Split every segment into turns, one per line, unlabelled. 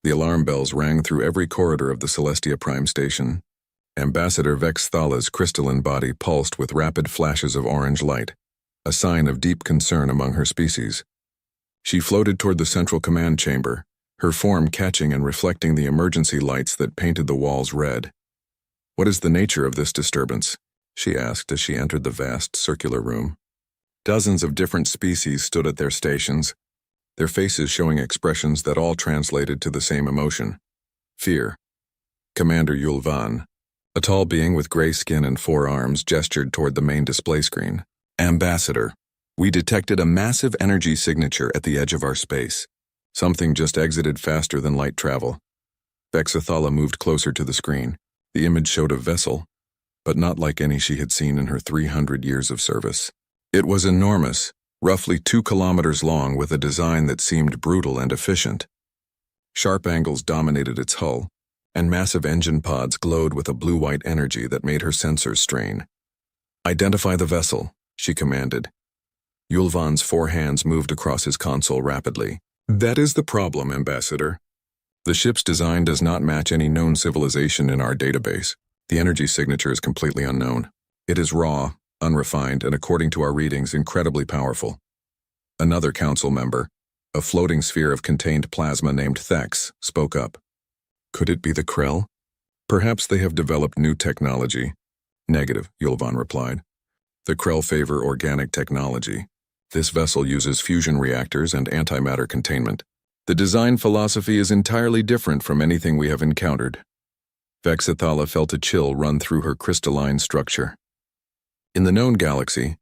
The alarm bells rang through every corridor of the Celestia Prime station. Ambassador Vex Thala's crystalline body pulsed with rapid flashes of orange light, a sign of deep concern among her species. She floated toward the central command chamber, her form catching and reflecting the emergency lights that painted the walls red. "What is the nature of this disturbance?" she asked as she entered the vast circular room. Dozens of different species stood at their stations, their faces showing expressions that all translated to the same emotion: fear. Commander Yulvan, a tall being with gray skin and 4 arms, gestured toward the main display screen. "Ambassador, we detected a massive energy signature at the edge of our space. Something just exited faster than light travel." Vexathala moved closer to the screen. The image showed a vessel, but not like any she had seen in her 300 years of service. It was enormous, roughly 2 kilometers long, with a design that seemed brutal and efficient. Sharp angles dominated its hull, and massive engine pods glowed with a blue-white energy that made her sensors strain. "Identify the vessel," she commanded. Yulvan's 4 hands moved across his console rapidly. "That is the problem, Ambassador. The ship's design does not match any known civilization in our database. The energy signature is completely unknown. It is raw, unrefined, and according to our readings, incredibly powerful." Another council member, a floating sphere of contained plasma named Thex, spoke up. "Could it be the Krell? Perhaps they have developed new technology." "Negative," Yulvan replied. "The Krell favor organic technology. This vessel uses fusion reactors and antimatter containment. The design philosophy is entirely different from anything we have encountered." Vexathala felt a chill run through her crystalline structure. In the known galaxy,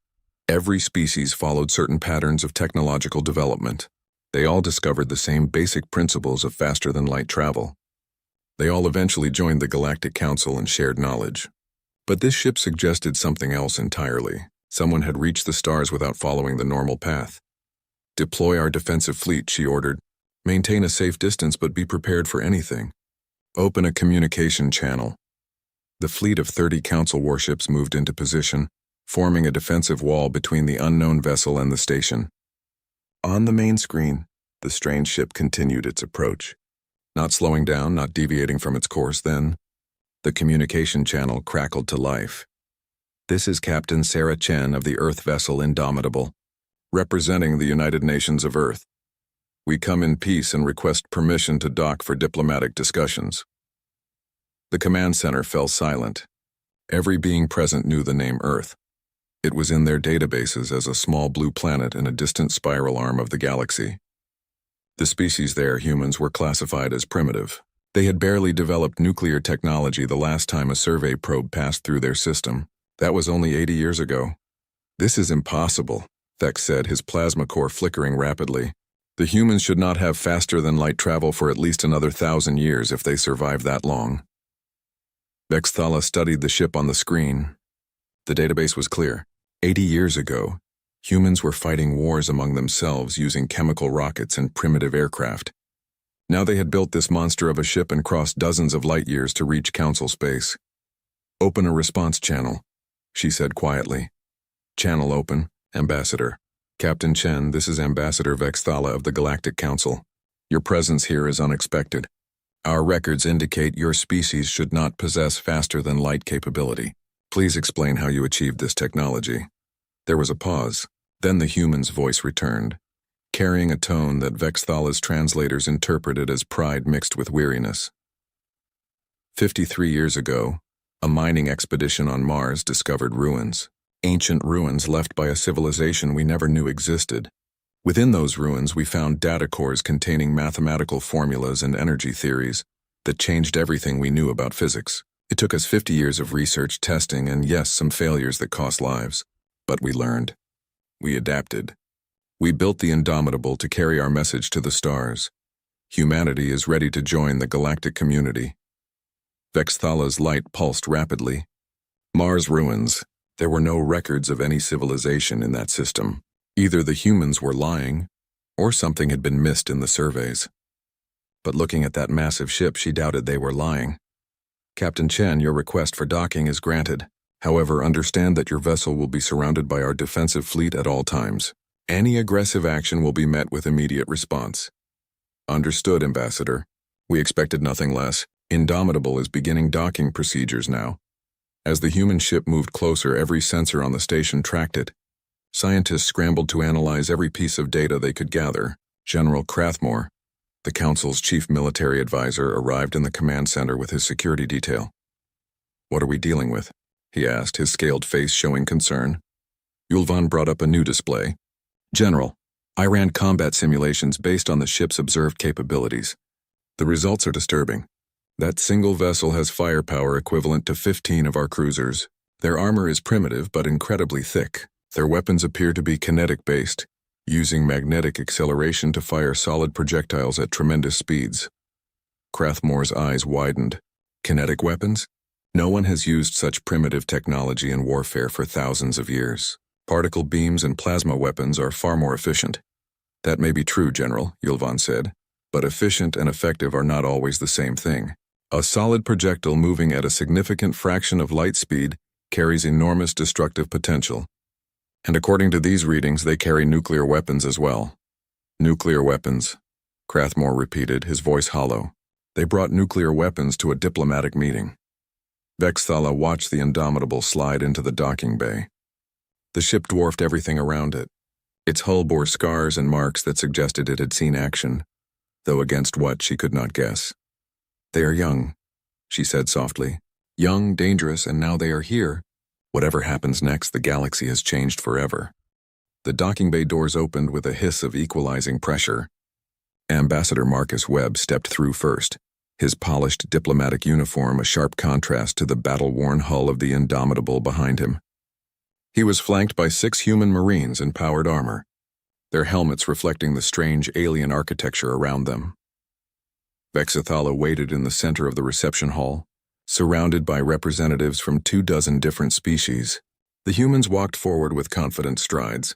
every species followed certain patterns of technological development. They all discovered the same basic principles of faster-than-light travel. They all eventually joined the Galactic Council and shared knowledge. But this ship suggested something else entirely. Someone had reached the stars without following the normal path. "Deploy our defensive fleet," she ordered. "Maintain a safe distance, but be prepared for anything. Open a communication channel." The fleet of 30 Council warships moved into position, forming a defensive wall between the unknown vessel and the station. On the main screen, the strange ship continued its approach. Not slowing down, not deviating from its course. Then, the communication channel crackled to life. "This is Captain Sarah Chen of the Earth vessel Indomitable, representing the United Nations of Earth. We come in peace and request permission to dock for diplomatic discussions." The command center fell silent. Every being present knew the name Earth. It was in their databases as a small blue planet in a distant spiral arm of the galaxy. The species there, humans, were classified as primitive. They had barely developed nuclear technology the last time a survey probe passed through their system. That was only 80 years ago. "This is impossible," Thex said, his plasma core flickering rapidly. "The humans should not have faster-than-light travel for at least another 1,000 years if they survive that long." Vexthala studied the ship on the screen. The database was clear. 80 years ago, humans were fighting wars among themselves using chemical rockets and primitive aircraft. Now they had built this monster of a ship and crossed dozens of light years to reach Council space. "Open a response channel," she said quietly. "Channel open, Ambassador. Captain Chen, this is Ambassador Vexthala of the Galactic Council. Your presence here is unexpected. Our records indicate your species should not possess faster-than-light capability. Please explain how you achieved this technology." There was a pause. Then the human's voice returned, carrying a tone that Vexthala's translators interpreted as pride mixed with weariness. 53 years ago, a mining expedition on Mars discovered ruins. Ancient ruins left by a civilization we never knew existed. Within those ruins, we found data cores containing mathematical formulas and energy theories that changed everything we knew about physics. It took us 50 years of research, testing, and yes, some failures that cost lives. But we learned. We adapted. We built the Indomitable to carry our message to the stars. Humanity is ready to join the galactic community. Vexthala's light pulsed rapidly. Mars ruins. There were no records of any civilization in that system. Either the humans were lying, or something had been missed in the surveys. But looking at that massive ship, she doubted they were lying. "Captain Chen, your request for docking is granted. However, understand that your vessel will be surrounded by our defensive fleet at all times. Any aggressive action will be met with immediate response." "Understood, Ambassador." We expected nothing less. Indomitable is beginning docking procedures now. As the human ship moved closer, every sensor on the station tracked it. Scientists scrambled to analyze every piece of data they could gather. General Crathmore, the Council's chief military advisor, arrived in the command center with his security detail. "What are we dealing with?" he asked, his scaled face showing concern. Yulvan brought up a new display. "General, I ran combat simulations based on the ship's observed capabilities. The results are disturbing. That single vessel has firepower equivalent to 15 of our cruisers. Their armor is primitive but incredibly thick. Their weapons appear to be kinetic-based, using magnetic acceleration to fire solid projectiles at tremendous speeds." Crathmore's eyes widened. "Kinetic weapons? No one has used such primitive technology in warfare for thousands of years. Particle beams and plasma weapons are far more efficient." "That may be true, General," Yulvan said, "but efficient and effective are not always the same thing. A solid projectile moving at a significant fraction of light speed carries enormous destructive potential. And according to these readings, they carry nuclear weapons as well." "Nuclear weapons," Crathmore repeated, his voice hollow. "They brought nuclear weapons to a diplomatic meeting." Vexthala watched the Indomitable slide into the docking bay. The ship dwarfed everything around it. Its hull bore scars and marks that suggested it had seen action, though against what she could not guess. "They are young," she said softly. "Young, dangerous, and now they are here. Whatever happens next, the galaxy has changed forever." The docking bay doors opened with a hiss of equalizing pressure. Ambassador Marcus Webb stepped through first, his polished diplomatic uniform a sharp contrast to the battle-worn hull of the Indomitable behind him. He was flanked by 6 human Marines in powered armor, their helmets reflecting the strange alien architecture around them. Vexthala waited in the center of the reception hall, surrounded by representatives from 24 different species. The humans walked forward with confident strides,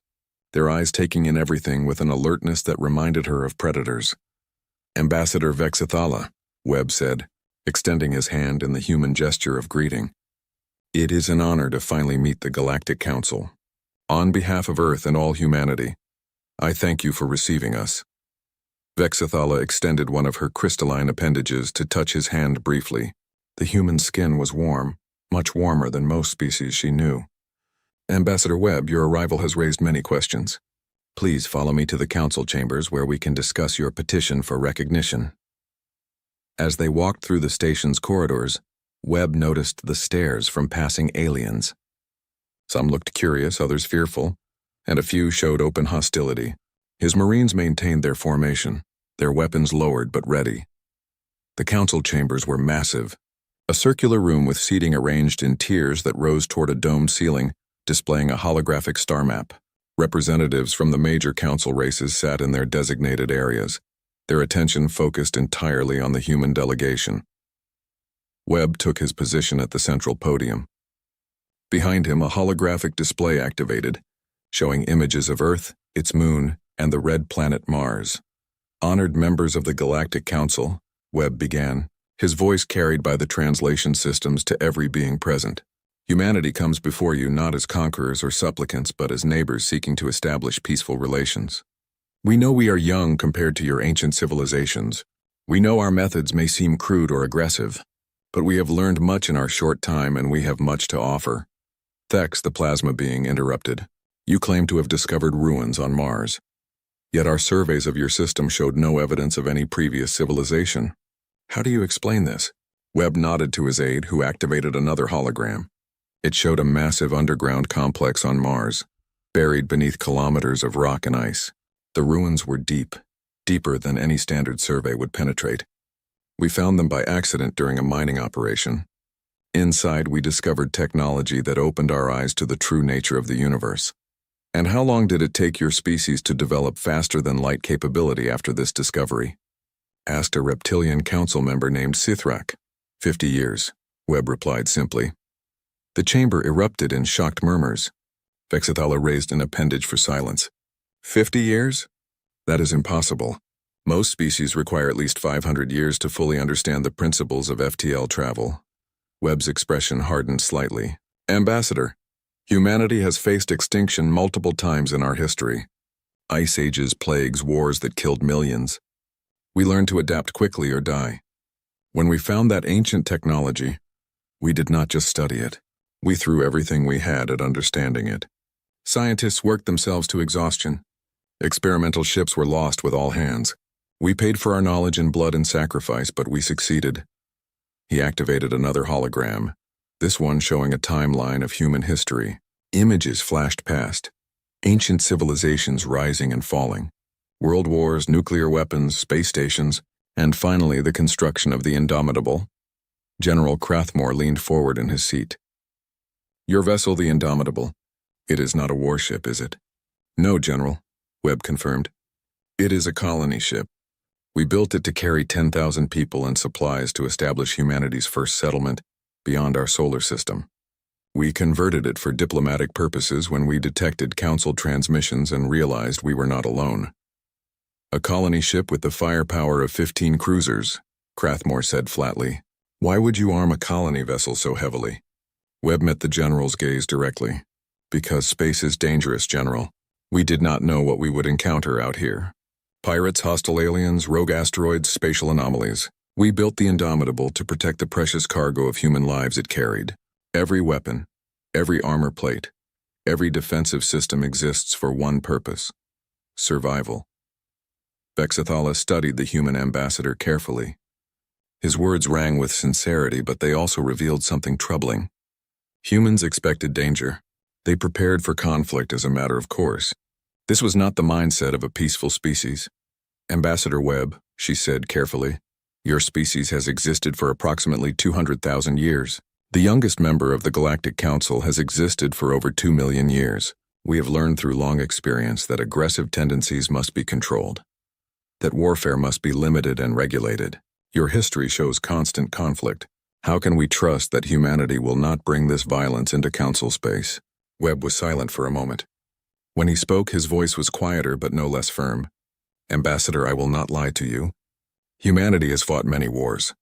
their eyes taking in everything with an alertness that reminded her of predators. "Ambassador Vexthala," Webb said, extending his hand in the human gesture of greeting. "It is an honor to finally meet the Galactic Council. On behalf of Earth and all humanity, I thank you for receiving us." Vexthala extended one of her crystalline appendages to touch his hand briefly. The human skin was warm, much warmer than most species she knew. "Ambassador Webb, your arrival has raised many questions. Please follow me to the council chambers where we can discuss your petition for recognition." As they walked through the station's corridors, Webb noticed the stares from passing aliens. Some looked curious, others fearful, and a few showed open hostility. His Marines maintained their formation, their weapons lowered but ready. The council chambers were massive, a circular room with seating arranged in tiers that rose toward a domed ceiling, displaying a holographic star map. Representatives from the major council races sat in their designated areas, their attention focused entirely on the human delegation. Webb took his position at the central podium. Behind him, a holographic display activated, showing images of Earth, its moon, and the red planet Mars. "Honored members of the Galactic Council," Webb began, his voice carried by the translation systems to every being present. "Humanity comes before you not as conquerors or supplicants, but as neighbors seeking to establish peaceful relations. We know we are young compared to your ancient civilizations. We know our methods may seem crude or aggressive, but we have learned much in our short time and we have much to offer." Thex, the plasma being, interrupted. "You claim to have discovered ruins on Mars. Yet our surveys of your system showed no evidence of any previous civilization. How do you explain this?" Webb nodded to his aide, who activated another hologram. It showed a massive underground complex on Mars, buried beneath kilometers of rock and ice. The ruins were deep, deeper than any standard survey would penetrate. We found them by accident during a mining operation. Inside, we discovered technology that opened our eyes to the true nature of the universe. And how long did it take your species to develop faster-than-light capability after this discovery?" asked a reptilian council member named Sithrak. 50 years, Webb replied simply. The chamber erupted in shocked murmurs. Vexthala raised an appendage for silence. 50 years? That is impossible. Most species require at least 500 years to fully understand the principles of FTL travel. Webb's expression hardened slightly. "Ambassador, humanity has faced extinction multiple times in our history. Ice ages, plagues, wars that killed millions. We learned to adapt quickly or die. When we found that ancient technology, we did not just study it. We threw everything we had at understanding it. Scientists worked themselves to exhaustion. Experimental ships were lost with all hands. We paid for our knowledge in blood and sacrifice, but we succeeded. He activated another hologram, this one showing a timeline of human history. Images flashed past. Ancient civilizations rising and falling. World wars, nuclear weapons, space stations, and finally the construction of the Indomitable. General Crathmore leaned forward in his seat. Your vessel, the Indomitable. It is not a warship, is it? No, General, Webb confirmed. It is a colony ship. We built it to carry 10,000 people and supplies to establish humanity's first settlement beyond our solar system. We converted it for diplomatic purposes when we detected Council transmissions and realized we were not alone. A colony ship with the firepower of 15 cruisers, Crathmore said flatly. Why would you arm a colony vessel so heavily? Webb met the general's gaze directly. Because space is dangerous, General. We did not know what we would encounter out here. Pirates, hostile aliens, rogue asteroids, spatial anomalies. We built the Indomitable to protect the precious cargo of human lives it carried. Every weapon, every armor plate, every defensive system exists for one purpose: survival. Vexathala studied the human ambassador carefully. His words rang with sincerity, but they also revealed something troubling. Humans expected danger. They prepared for conflict as a matter of course. This was not the mindset of a peaceful species. Ambassador Webb, she said carefully, your species has existed for approximately 200,000 years. The youngest member of the Galactic Council has existed for over 2 million years. We have learned through long experience that aggressive tendencies must be controlled, that warfare must be limited and regulated. Your history shows constant conflict. How can we trust that humanity will not bring this violence into Council space? Webb was silent for a moment. When he spoke, his voice was quieter but no less firm. Ambassador, I will not lie to you. Humanity has fought many wars.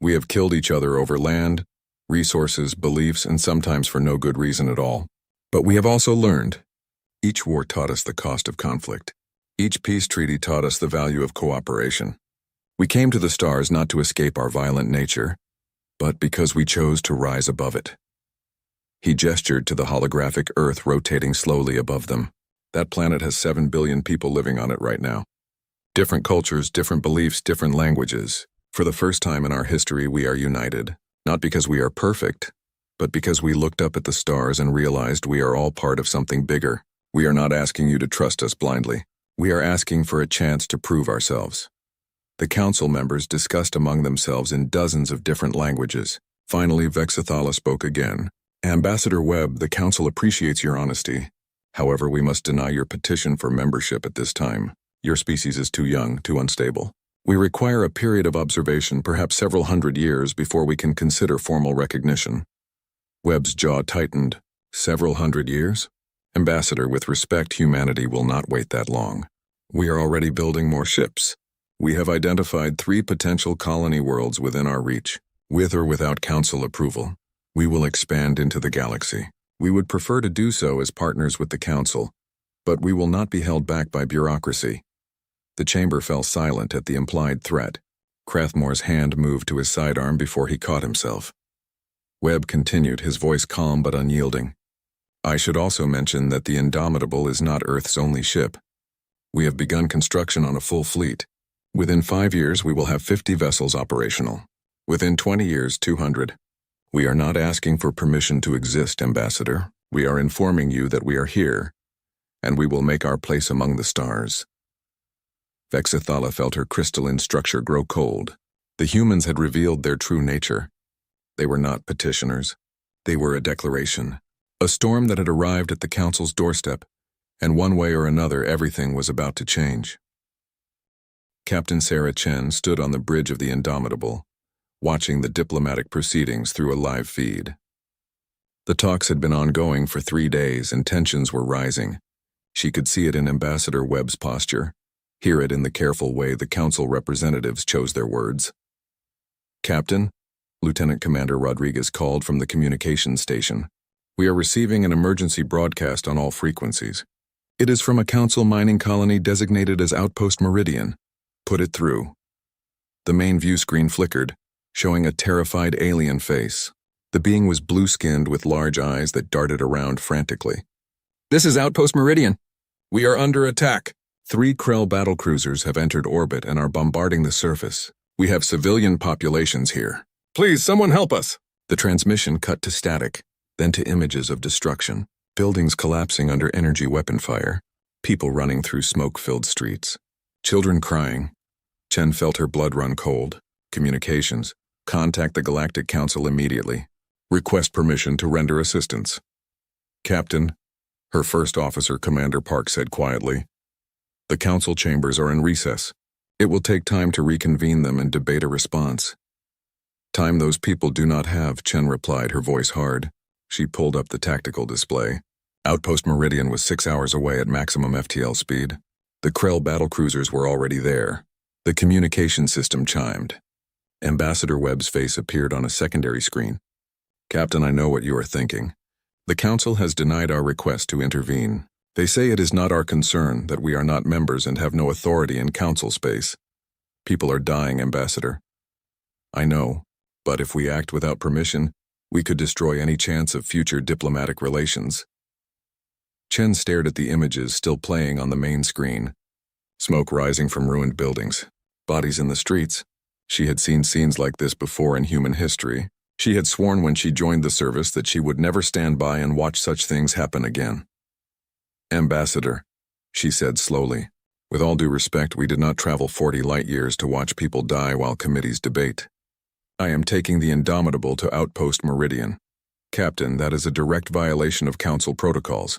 We have killed each other over land, resources, beliefs, and sometimes for no good reason at all. But we have also learned. Each war taught us the cost of conflict. Each peace treaty taught us the value of cooperation. We came to the stars not to escape our violent nature, but because we chose to rise above it. He gestured to the holographic Earth rotating slowly above them. That planet has 7 billion people living on it right now. Different cultures, different beliefs, different languages. For the first time in our history, we are united. Not because we are perfect, but because we looked up at the stars and realized we are all part of something bigger. We are not asking you to trust us blindly. We are asking for a chance to prove ourselves. The council members discussed among themselves in dozens of different languages. Finally, Vexathala spoke again. Ambassador Webb, the council appreciates your honesty. However, we must deny your petition for membership at this time. Your species is too young, too unstable. We require a period of observation, perhaps several hundred years, before we can consider formal recognition. Webb's jaw tightened. Several hundred years? Ambassador, with respect, humanity will not wait that long. We are already building more ships. We have identified 3 potential colony worlds within our reach, with or without council approval. We will expand into the galaxy. We would prefer to do so as partners with the council, but we will not be held back by bureaucracy. The chamber fell silent at the implied threat. Crathmore's hand moved to his sidearm before he caught himself. Webb continued, his voice calm but unyielding. I should also mention that the Indomitable is not Earth's only ship. We have begun construction on a full fleet. Within 5 years, we will have 50 vessels operational. Within 20 years, 200. We are not asking for permission to exist, Ambassador. We are informing you that we are here, and we will make our place among the stars. Vexathala felt her crystalline structure grow cold. The humans had revealed their true nature. They were not petitioners. They were a declaration. A storm that had arrived at the council's doorstep, and one way or another everything was about to change. Captain Sarah Chen stood on the bridge of the Indomitable, watching the diplomatic proceedings through a live feed. The talks had been ongoing for 3 days and tensions were rising. She could see it in Ambassador Webb's posture, hear it in the careful way the council representatives chose their words. Captain, Lieutenant Commander Rodriguez called from the communications station. We are receiving an emergency broadcast on all frequencies. It is from a council mining colony designated as Outpost Meridian. Put it through. The main view screen flickered, showing a terrified alien face. The being was blue-skinned with large eyes that darted around frantically. "This is Outpost Meridian. We are under attack. 3 Krell battlecruisers have entered orbit and are bombarding the surface. We have civilian populations here. Please, someone help us." The transmission cut to static, then to images of destruction. Buildings collapsing under energy weapon fire. People running through smoke-filled streets. Children crying. Chen felt her blood run cold. Communications. Contact the Galactic Council immediately. Request permission to render assistance. "Captain," her first officer, Commander Park, said quietly. "The council chambers are in recess. It will take time to reconvene them and debate a response." "Time those people do not have," Chen replied, her voice hard. She pulled up the tactical display. Outpost Meridian was 6 hours away at maximum FTL speed. The Krell battlecruisers were already there. The communication system chimed. Ambassador Webb's face appeared on a secondary screen. "Captain, I know what you are thinking. The Council has denied our request to intervene. They say it is not our concern, that we are not members and have no authority in Council space. People are dying, Ambassador. I know, but if we act without permission, we could destroy any chance of future diplomatic relations." Chen stared at the images still playing on the main screen. Smoke rising from ruined buildings. Bodies in the streets. She had seen scenes like this before in human history. She had sworn when she joined the service that she would never stand by and watch such things happen again. "Ambassador," she said slowly, "with all due respect, we did not travel 40 light years to watch people die while committees debate. I am taking the Indomitable to Outpost Meridian. Captain, that is a direct violation of Council protocols.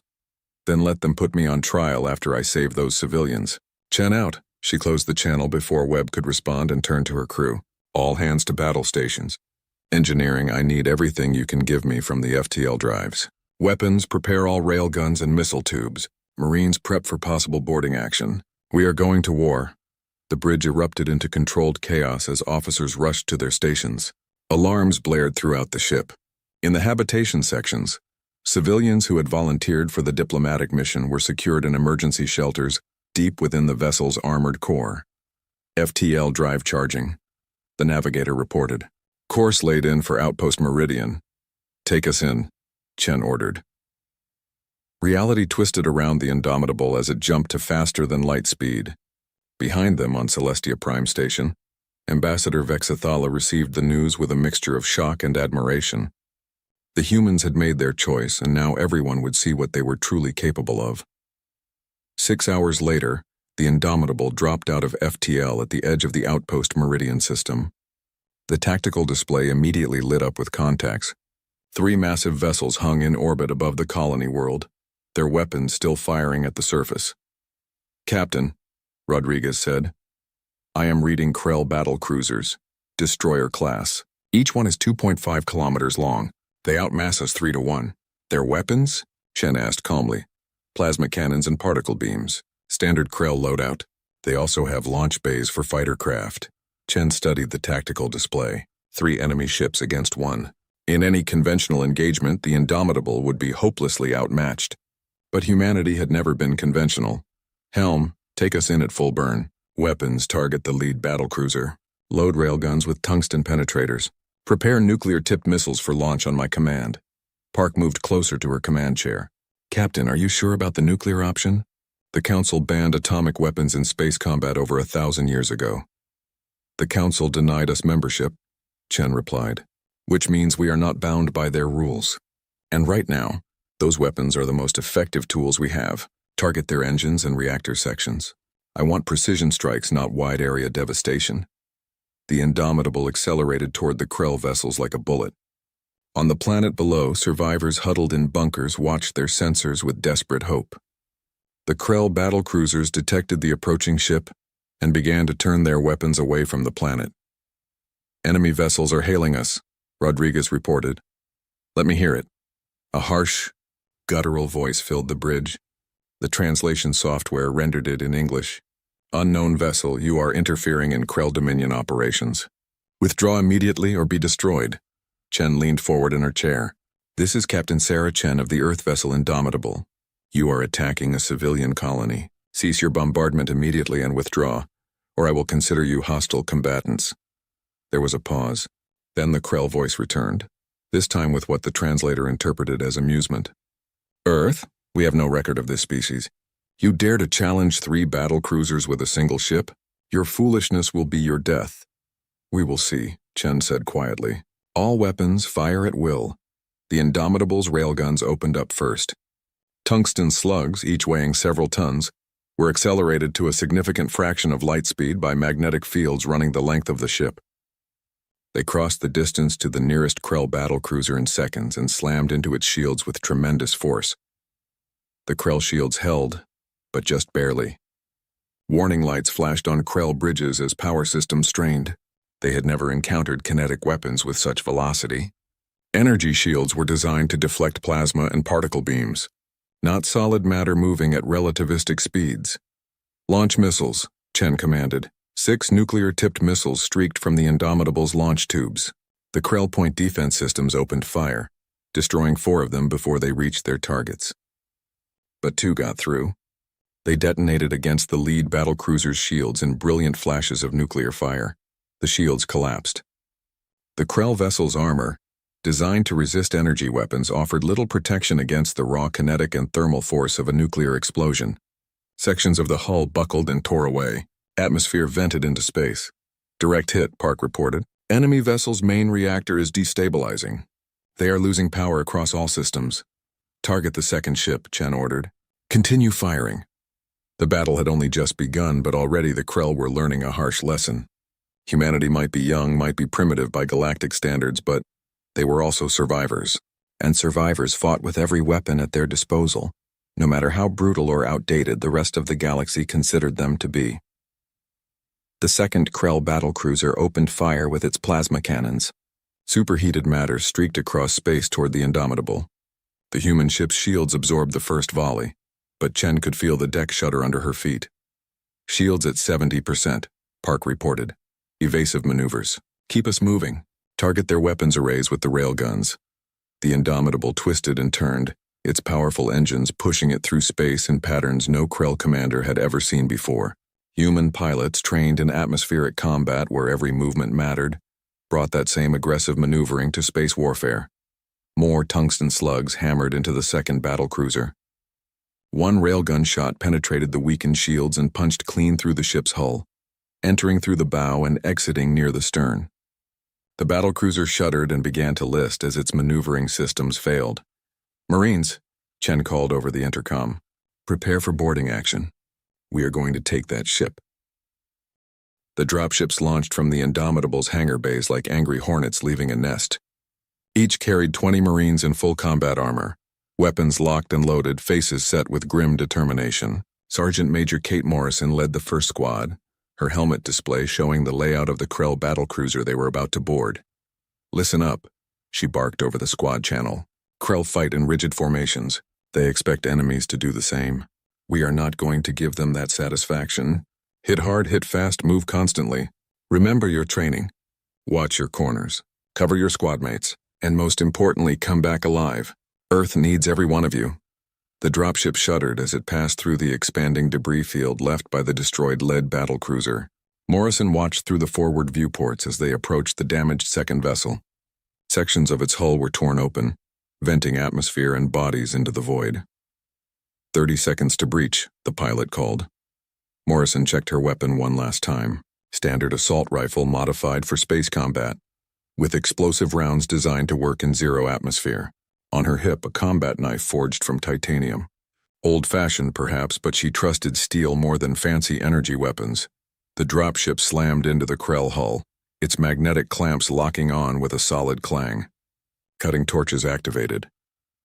Then let them put me on trial after I save those civilians." "Chen out." She closed the channel before Webb could respond and turned to her crew. "All hands to battle stations. Engineering, I need everything you can give me from the FTL drives. Weapons, prepare all railguns and missile tubes. Marines, prep for possible boarding action. We are going to war." The bridge erupted into controlled chaos as officers rushed to their stations. Alarms blared throughout the ship. In the habitation sections, civilians who had volunteered for the diplomatic mission were secured in emergency shelters deep within the vessel's armored core. "FTL drive charging," the navigator reported. "Course laid in for Outpost Meridian. Take us in," Chen ordered. Reality twisted around the Indomitable as it jumped to faster than light speed. Behind them on Celestia Prime Station, Ambassador Vexathala received the news with a mixture of shock and admiration. The humans had made their choice, and now everyone would see what they were truly capable of. 6 hours later, the Indomitable dropped out of FTL at the edge of the Outpost Meridian system. The tactical display immediately lit up with contacts. 3 massive vessels hung in orbit above the colony world, their weapons still firing at the surface. "Captain," Rodriguez said, "I am reading Krell battle cruisers, destroyer class. Each one is 2.5 kilometers long. They outmass us 3 to 1. Their weapons?" Chen asked calmly. "Plasma cannons and particle beams. Standard Krell loadout. They also have launch bays for fighter craft." Chen studied the tactical display. 3 enemy ships against 1. In any conventional engagement, the Indomitable would be hopelessly outmatched. But humanity had never been conventional. "Helm, take us in at full burn. Weapons, target the lead battlecruiser. Load railguns with tungsten penetrators. Prepare nuclear-tipped missiles for launch on my command." Park moved closer to her command chair. "Captain, are you sure about the nuclear option? The Council banned atomic weapons in space combat over 1,000 years ago." "The Council denied us membership," Chen replied, "which means we are not bound by their rules. And right now, those weapons are the most effective tools we have. Target their engines and reactor sections. I want precision strikes, not wide-area devastation." The Indomitable accelerated toward the Krell vessels like a bullet. On the planet below, survivors huddled in bunkers watched their sensors with desperate hope. The Krell battlecruisers detected the approaching ship and began to turn their weapons away from the planet. "Enemy vessels are hailing us," Rodriguez reported. "Let me hear it." A harsh, guttural voice filled the bridge. The translation software rendered it in English. "Unknown vessel, you are interfering in Krell Dominion operations. Withdraw immediately or be destroyed." Chen leaned forward in her chair. "This is Captain Sarah Chen of the Earth vessel Indomitable. You are attacking a civilian colony. Cease your bombardment immediately and withdraw, or I will consider you hostile combatants." There was a pause. Then the Krell voice returned, this time with what the translator interpreted as amusement. Earth? We have no record of this species. You dare to challenge 3 battle cruisers with a single ship? Your foolishness will be your death. We will see, Chen said quietly. All weapons fire at will. The Indomitable's railguns opened up first. Tungsten slugs, each weighing several tons, were accelerated to a significant fraction of light speed by magnetic fields running the length of the ship. They crossed the distance to the nearest Krell battlecruiser in seconds and slammed into its shields with tremendous force. The Krell shields held, but just barely. Warning lights flashed on Krell bridges as power systems strained. They had never encountered kinetic weapons with such velocity. Energy shields were designed to deflect plasma and particle beams, not solid matter moving at relativistic speeds. Launch missiles, Chen commanded. 6 nuclear-tipped missiles streaked from the Indomitable's launch tubes. The Krell point defense systems opened fire, destroying 4 of them before they reached their targets. But 2 got through. They detonated against the lead battlecruiser's shields in brilliant flashes of nuclear fire. The shields collapsed. The Krell vessel's armor, designed to resist energy weapons, offered little protection against the raw kinetic and thermal force of a nuclear explosion. Sections of the hull buckled and tore away. Atmosphere vented into space. Direct hit, Park reported. Enemy vessel's main reactor is destabilizing. They are losing power across all systems. Target the second ship, Chen ordered. Continue firing. The battle had only just begun, but already the Krell were learning a harsh lesson. Humanity might be young, might be primitive by galactic standards, but they were also survivors. And survivors fought with every weapon at their disposal, no matter how brutal or outdated the rest of the galaxy considered them to be. The second Krell battlecruiser opened fire with its plasma cannons. Superheated matter streaked across space toward the Indomitable. The human ship's shields absorbed the first volley, but Chen could feel the deck shudder under her feet. Shields at 70%, Park reported. Evasive maneuvers. Keep us moving. Target their weapons arrays with the railguns. The Indomitable twisted and turned, its powerful engines pushing it through space in patterns no Krell commander had ever seen before. Human pilots trained in atmospheric combat where every movement mattered brought that same aggressive maneuvering to space warfare. More tungsten slugs hammered into the second battlecruiser. One railgun shot penetrated the weakened shields and punched clean through the ship's hull, entering through the bow and exiting near the stern. The battlecruiser shuddered and began to list as its maneuvering systems failed. Marines, Chen called over the intercom. Prepare for boarding action. We are going to take that ship. The dropships launched from the Indomitable's hangar bays like angry hornets leaving a nest. Each carried 20 Marines in full combat armor, weapons locked and loaded, faces set with grim determination. Sergeant Major Kate Morrison led the first squad, her helmet display showing the layout of the Krell battlecruiser they were about to board. Listen up, she barked over the squad channel. Krell fight in rigid formations. They expect enemies to do the same. We are not going to give them that satisfaction. Hit hard, hit fast, move constantly. Remember your training. Watch your corners. Cover your squad mates. And most importantly, come back alive. Earth needs every one of you. The dropship shuddered as it passed through the expanding debris field left by the destroyed lead battlecruiser. Morrison watched through the forward viewports as they approached the damaged second vessel. Sections of its hull were torn open, venting atmosphere and bodies into the void. 30 seconds to breach, the pilot called. Morrison checked her weapon one last time. Standard assault rifle modified for space combat, with explosive rounds designed to work in zero atmosphere. On her hip, a combat knife forged from titanium. Old-fashioned, perhaps, but she trusted steel more than fancy energy weapons. The dropship slammed into the Krell hull, its magnetic clamps locking on with a solid clang. Cutting torches activated,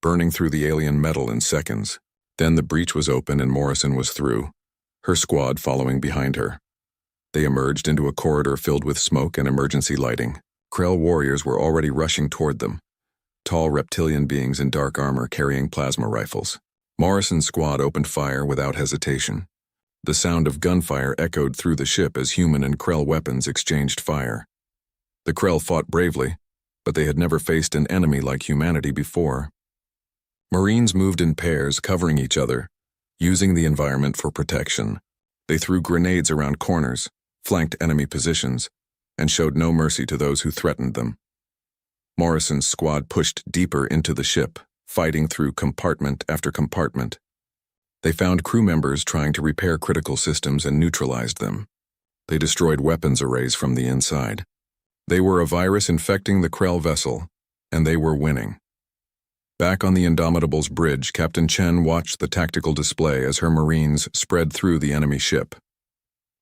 burning through the alien metal in seconds. Then the breach was open and Morrison was through, her squad following behind her. They emerged into a corridor filled with smoke and emergency lighting. Krell warriors were already rushing toward them, tall reptilian beings in dark armor carrying plasma rifles. Morrison's squad opened fire without hesitation. The sound of gunfire echoed through the ship as human and Krell weapons exchanged fire. The Krell fought bravely, but they had never faced an enemy like humanity before. Marines moved in pairs, covering each other, using the environment for protection. They threw grenades around corners, flanked enemy positions, and showed no mercy to those who threatened them. Morrison's squad pushed deeper into the ship, fighting through compartment after compartment. They found crew members trying to repair critical systems and neutralized them. They destroyed weapons arrays from the inside. They were a virus infecting the Krell vessel, and they were winning. Back on the Indomitable's bridge, Captain Chen watched the tactical display as her Marines spread through the enemy ship.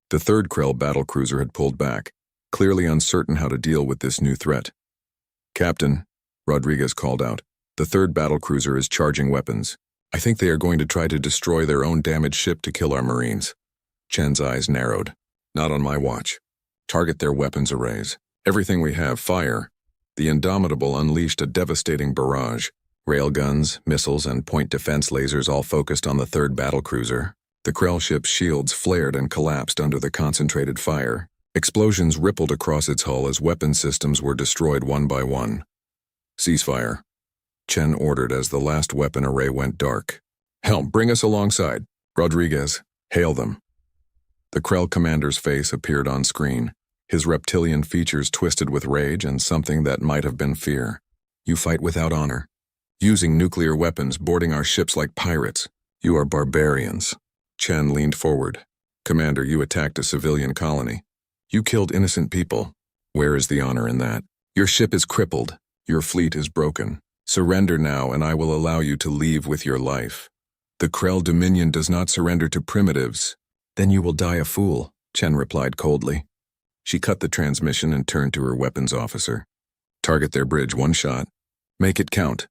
The third Krell battlecruiser had pulled back, clearly uncertain how to deal with this new threat. "Captain," Rodriguez called out, "the third battlecruiser is charging weapons. I think they are going to try to destroy their own damaged ship to kill our Marines." Chen's eyes narrowed. "Not on my watch. Target their weapons arrays. Everything we have, fire." The Indomitable unleashed a devastating barrage. Railguns, missiles, and point defense lasers all focused on the third battlecruiser. The Krell ship's shields flared and collapsed under the concentrated fire. Explosions rippled across its hull as weapon systems were destroyed one by one. "Ceasefire," Chen ordered as the last weapon array went dark. "Helm, bring us alongside. Rodriguez, hail them." The Krell commander's face appeared on screen, his reptilian features twisted with rage and something that might have been fear. "You fight without honor. Using nuclear weapons, boarding our ships like pirates. You are barbarians." Chen leaned forward. "Commander, you attacked a civilian colony. You killed innocent people. Where is the honor in that? Your ship is crippled. Your fleet is broken. Surrender now and I will allow you to leave with your life. The Krell Dominion does not surrender to primitives." "Then you will die a fool," Chen replied coldly. She cut the transmission and turned to her weapons officer. "Target their bridge, one shot. Make it count."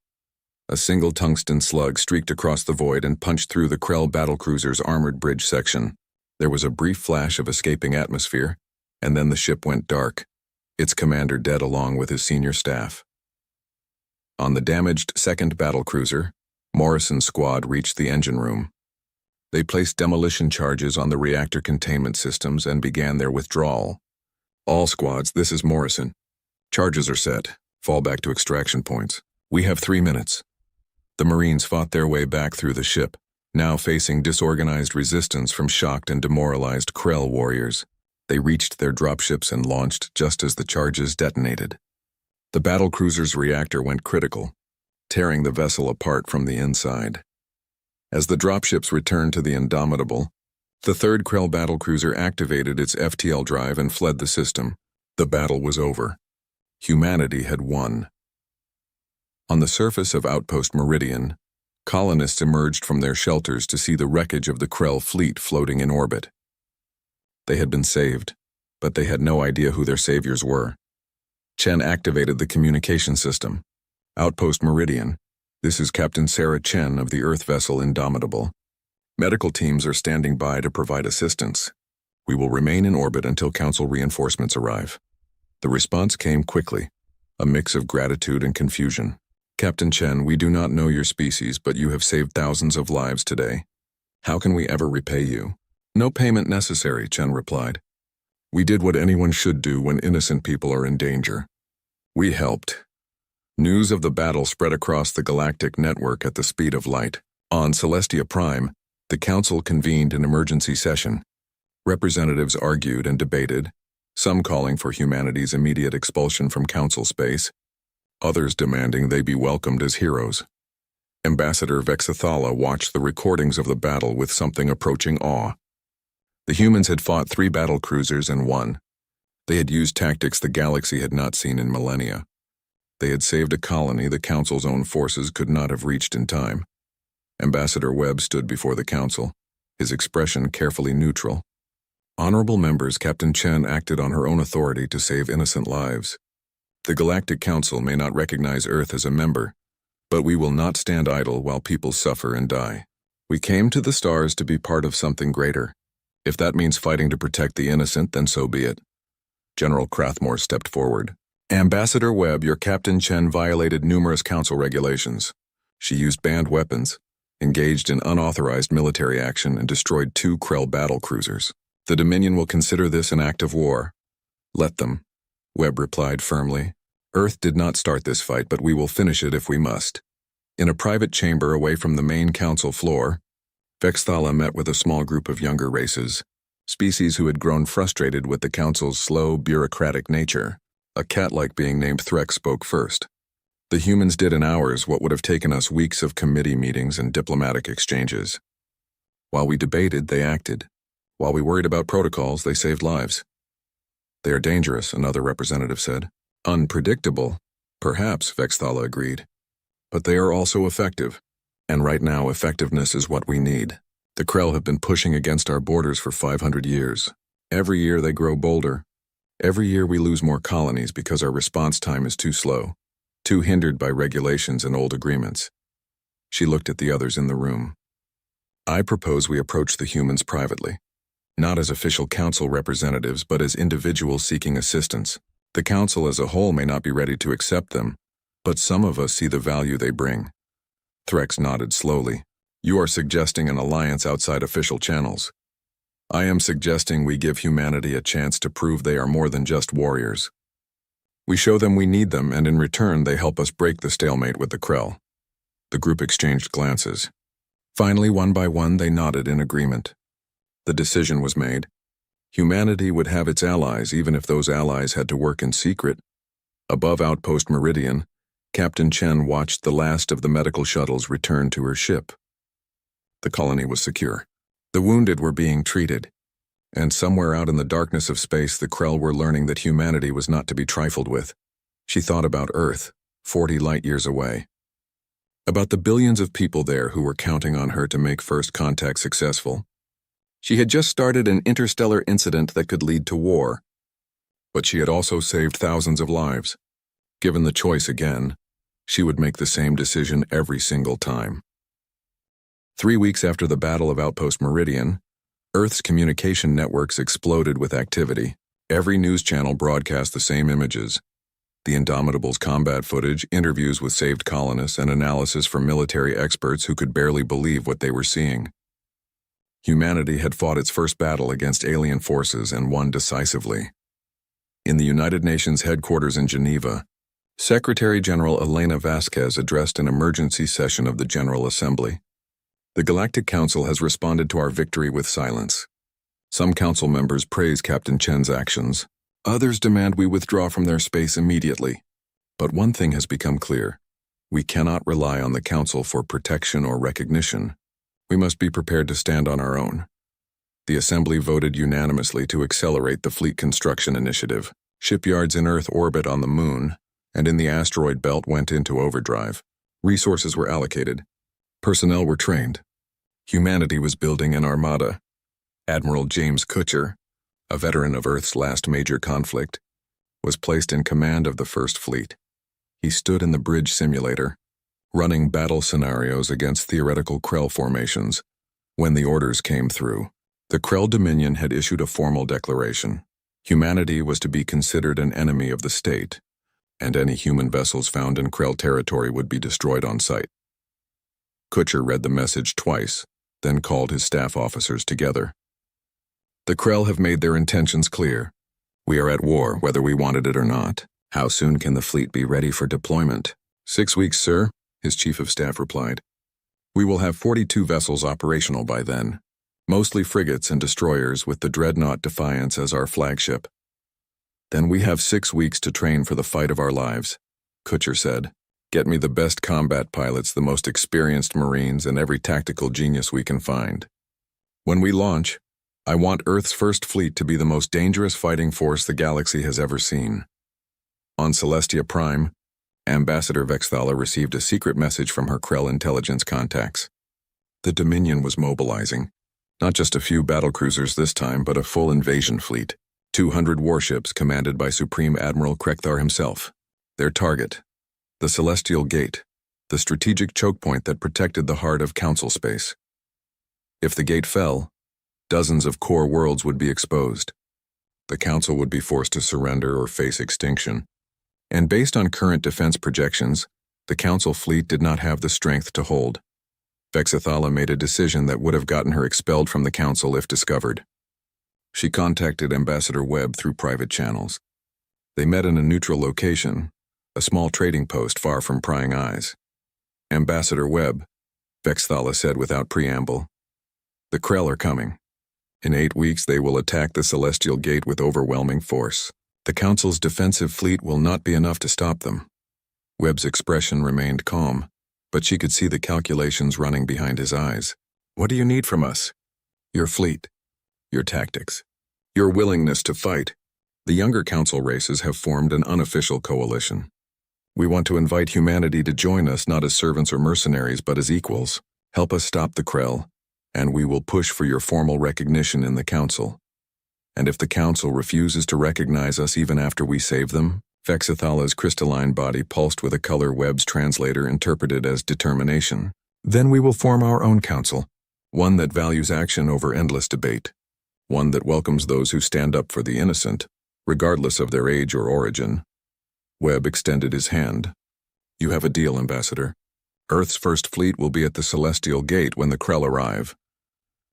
A single tungsten slug streaked across the void and punched through the Krell battlecruiser's armored bridge section. There was a brief flash of escaping atmosphere, and then the ship went dark, its commander dead along with his senior staff. On the damaged second battlecruiser, Morrison's squad reached the engine room. They placed demolition charges on the reactor containment systems and began their withdrawal. "All squads, this is Morrison. Charges are set. Fall back to extraction points. We have 3 minutes." The Marines fought their way back through the ship, now facing disorganized resistance from shocked and demoralized Krell warriors. They reached their dropships and launched just as the charges detonated. The battlecruiser's reactor went critical, tearing the vessel apart from the inside. As the dropships returned to the Indomitable, the third Krell battlecruiser activated its FTL drive and fled the system. The battle was over. Humanity had won. On the surface of Outpost Meridian, colonists emerged from their shelters to see the wreckage of the Krell fleet floating in orbit. They had been saved, but they had no idea who their saviors were. Chen activated the communication system. "Outpost Meridian, this is Captain Sarah Chen of the Earth vessel Indomitable. Medical teams are standing by to provide assistance. We will remain in orbit until Council reinforcements arrive." The response came quickly, a mix of gratitude and confusion. "Captain Chen, we do not know your species, but you have saved thousands of lives today. How can we ever repay you?" "No payment necessary," Chen replied. "We did what anyone should do when innocent people are in danger. We helped." News of the battle spread across the galactic network at the speed of light. On Celestia Prime, the Council convened an emergency session. Representatives argued and debated, some calling for humanity's immediate expulsion from Council space, others demanding they be welcomed as heroes. Ambassador Vexathala watched the recordings of the battle with something approaching awe. The humans had fought 3 battlecruisers and won. They had used tactics the galaxy had not seen in millennia. They had saved a colony the Council's own forces could not have reached in time. Ambassador Webb stood before the Council, his expression carefully neutral. "Honorable members, Captain Chen acted on her own authority to save innocent lives. The Galactic Council may not recognize Earth as a member, but we will not stand idle while people suffer and die. We came to the stars to be part of something greater. If that means fighting to protect the innocent, then so be it." General Crathmore stepped forward. "Ambassador Webb, your Captain Chen violated numerous Council regulations. She used banned weapons, engaged in unauthorized military action, and destroyed 2 Krell battlecruisers. The Dominion will consider this an act of war." "Let them," Webb replied firmly. "Earth did not start this fight, but we will finish it if we must." In a private chamber away from the main Council floor, Vexthala met with a small group of younger races. species who had grown frustrated with the Council's slow, bureaucratic nature. A cat-like being named Threk spoke first. The humans did in hours what would have taken us weeks of committee meetings and diplomatic exchanges. While we debated, they acted. While we worried about protocols, they saved lives. They are dangerous, another representative said. Unpredictable, perhaps, Vexthala agreed. But they are also effective. And right now, effectiveness is what we need. The Krell have been pushing against our borders for 500 years. Every year they grow bolder. Every year we lose more colonies because our response time is too slow, too hindered by regulations and old agreements. She looked at the others in the room. I propose we approach the humans privately, not as official council representatives, but as individuals seeking assistance. The council as a whole may not be ready to accept them, but some of us see the value they bring. Threx nodded slowly. You are suggesting an alliance outside official channels. I am suggesting we give humanity a chance to prove they are more than just warriors. We show them we need them, and in return they help us break the stalemate with the Krell. The group exchanged glances. Finally, one by one, they nodded in agreement. The decision was made. Humanity would have its allies, even if those allies had to work in secret. Above Outpost Meridian, Captain Chen watched the last of the medical shuttles return to her ship. The colony was secure. The wounded were being treated. And somewhere out in the darkness of space, the Krell were learning that humanity was not to be trifled with. She thought about Earth, 40 light-years away. About the billions of people there who were counting on her to make first contact successful. She had just started an interstellar incident that could lead to war. But she had also saved thousands of lives. Given the choice again, she would make the same decision every single time. 3 weeks after the Battle of Outpost Meridian, Earth's communication networks exploded with activity. Every news channel broadcast the same images. The Indomitables' combat footage, interviews with saved colonists, and analysis from military experts who could barely believe what they were seeing. Humanity had fought its first battle against alien forces and won decisively. In the United Nations headquarters in Geneva, Secretary General Elena Vasquez addressed an emergency session of the General Assembly. The Galactic Council has responded to our victory with silence. Some council members praise Captain Chen's actions. Others demand we withdraw from their space immediately. But one thing has become clear. We cannot rely on the Council for protection or recognition. We must be prepared to stand on our own. The Assembly voted unanimously to accelerate the fleet construction initiative. Shipyards in Earth orbit on the Moon and in the asteroid belt went into overdrive. Resources were allocated. Personnel were trained. Humanity was building an armada. Admiral James Kutcher, a veteran of Earth's last major conflict, was placed in command of the First Fleet. He stood in the bridge simulator, running battle scenarios against theoretical Krell formations. When the orders came through, the Krell Dominion had issued a formal declaration. Humanity was to be considered an enemy of the state, and any human vessels found in Krell territory would be destroyed on sight. Kutcher read the message twice, then called his staff officers together. The Krell have made their intentions clear. We are at war, whether we wanted it or not. How soon can the fleet be ready for deployment? 6 weeks, sir, his chief of staff replied. We will have 42 vessels operational by then, mostly frigates and destroyers with the dreadnought Defiance as our flagship. Then we have 6 weeks to train for the fight of our lives, Kutcher said. Get me the best combat pilots, the most experienced Marines, and every tactical genius we can find. When we launch, I want Earth's First Fleet to be the most dangerous fighting force the galaxy has ever seen. On Celestia Prime, Ambassador Vexthala received a secret message from her Krell intelligence contacts. The Dominion was mobilizing. Not just a few battlecruisers this time, but a full invasion fleet. 200 warships commanded by Supreme Admiral Krekthar himself. Their target, the Celestial Gate, the strategic choke point that protected the heart of Council space. If the gate fell, dozens of core worlds would be exposed. The Council would be forced to surrender or face extinction. And based on current defense projections, the Council fleet did not have the strength to hold. Vexthala made a decision that would have gotten her expelled from the Council if discovered. She contacted Ambassador Webb through private channels. They met in a neutral location, a small trading post far from prying eyes. Ambassador Webb, Vexthala said without preamble, the Krell are coming. In 8 weeks they will attack the Celestial Gate with overwhelming force. The Council's defensive fleet will not be enough to stop them. Webb's expression remained calm, but she could see the calculations running behind his eyes. What do you need from us? Your fleet. Your tactics. Your willingness to fight. The younger Council races have formed an unofficial coalition. We want to invite humanity to join us not as servants or mercenaries but as equals. Help us stop the Krell, and we will push for your formal recognition in the Council. And if the Council refuses to recognize us even after we save them, Vexithala's crystalline body pulsed with a color Webb's translator interpreted as determination. Then we will form our own council, one that values action over endless debate, one that welcomes those who stand up for the innocent, regardless of their age or origin. Webb extended his hand. You have a deal, Ambassador. Earth's first fleet will be at the Celestial Gate when the Krell arrive.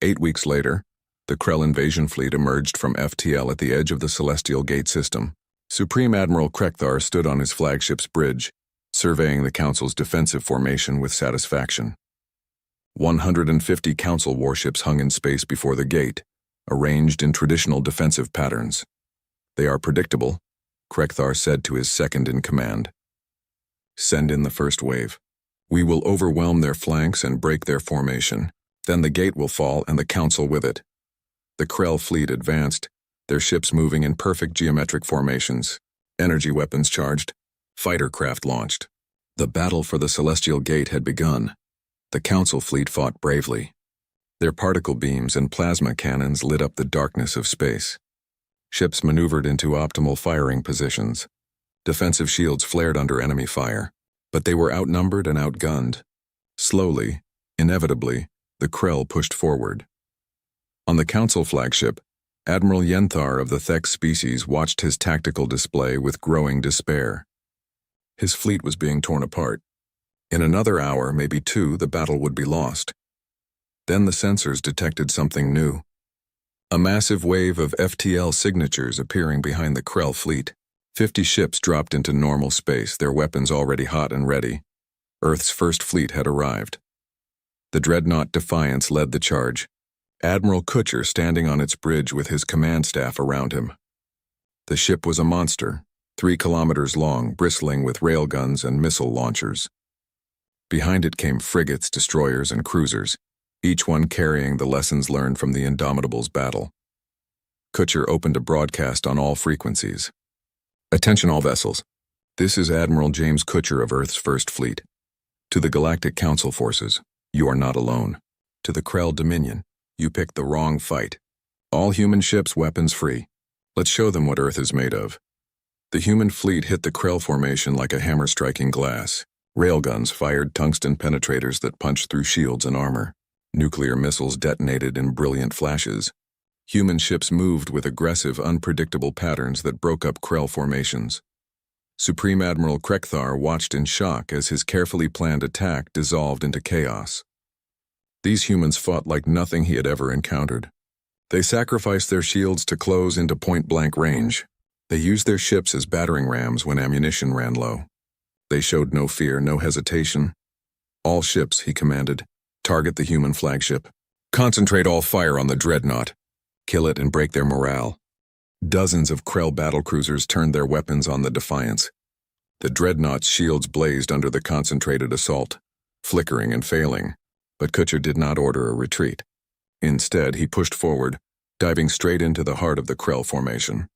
8 weeks later, the Krell invasion fleet emerged from FTL at the edge of the Celestial Gate system. Supreme Admiral Krekthar stood on his flagship's bridge, surveying the Council's defensive formation with satisfaction. 150 Council warships hung in space before the gate, arranged in traditional defensive patterns. They are predictable, Krekthar said to his second-in-command. Send in the first wave. We will overwhelm their flanks and break their formation. Then the gate will fall and the Council with it. The Krell fleet advanced, their ships moving in perfect geometric formations, energy weapons charged, fighter craft launched. The battle for the Celestial Gate had begun. The Council fleet fought bravely. Their particle beams and plasma cannons lit up the darkness of space. Ships maneuvered into optimal firing positions. Defensive shields flared under enemy fire, but they were outnumbered and outgunned. Slowly, inevitably, the Krell pushed forward. On the Council flagship, Admiral Yenthar of the Thex species watched his tactical display with growing despair. His fleet was being torn apart. In another hour, maybe 2, the battle would be lost. Then the sensors detected something new. A massive wave of FTL signatures appearing behind the Krell fleet. 50 ships dropped into normal space, their weapons already hot and ready. Earth's first fleet had arrived. The dreadnought Defiance led the charge, Admiral Kutcher standing on its bridge with his command staff around him. The ship was a monster, 3 kilometers long, bristling with railguns and missile launchers. Behind it came frigates, destroyers, and cruisers, each one carrying the lessons learned from the Indomitable's battle. Kutcher opened a broadcast on all frequencies. Attention all vessels. This is Admiral James Kutcher of Earth's First Fleet. To the Galactic Council forces, you are not alone. To the Krell Dominion, you picked the wrong fight. All human ships weapons free. Let's show them what Earth is made of. The human fleet hit the Krell formation like a hammer striking glass. Railguns fired tungsten penetrators that punched through shields and armor. Nuclear missiles detonated in brilliant flashes. Human ships moved with aggressive, unpredictable patterns that broke up Krell formations. Supreme Admiral Krekthar watched in shock as his carefully planned attack dissolved into chaos. These humans fought like nothing he had ever encountered. They sacrificed their shields to close into point-blank range. They used their ships as battering rams when ammunition ran low. They showed no fear, no hesitation. All ships, he commanded, target the human flagship. Concentrate all fire on the dreadnought. Kill it and break their morale. Dozens of Krell battlecruisers turned their weapons on the Defiance. The dreadnought's shields blazed under the concentrated assault, flickering and failing, but Kutcher did not order a retreat. Instead, he pushed forward, diving straight into the heart of the Krell formation.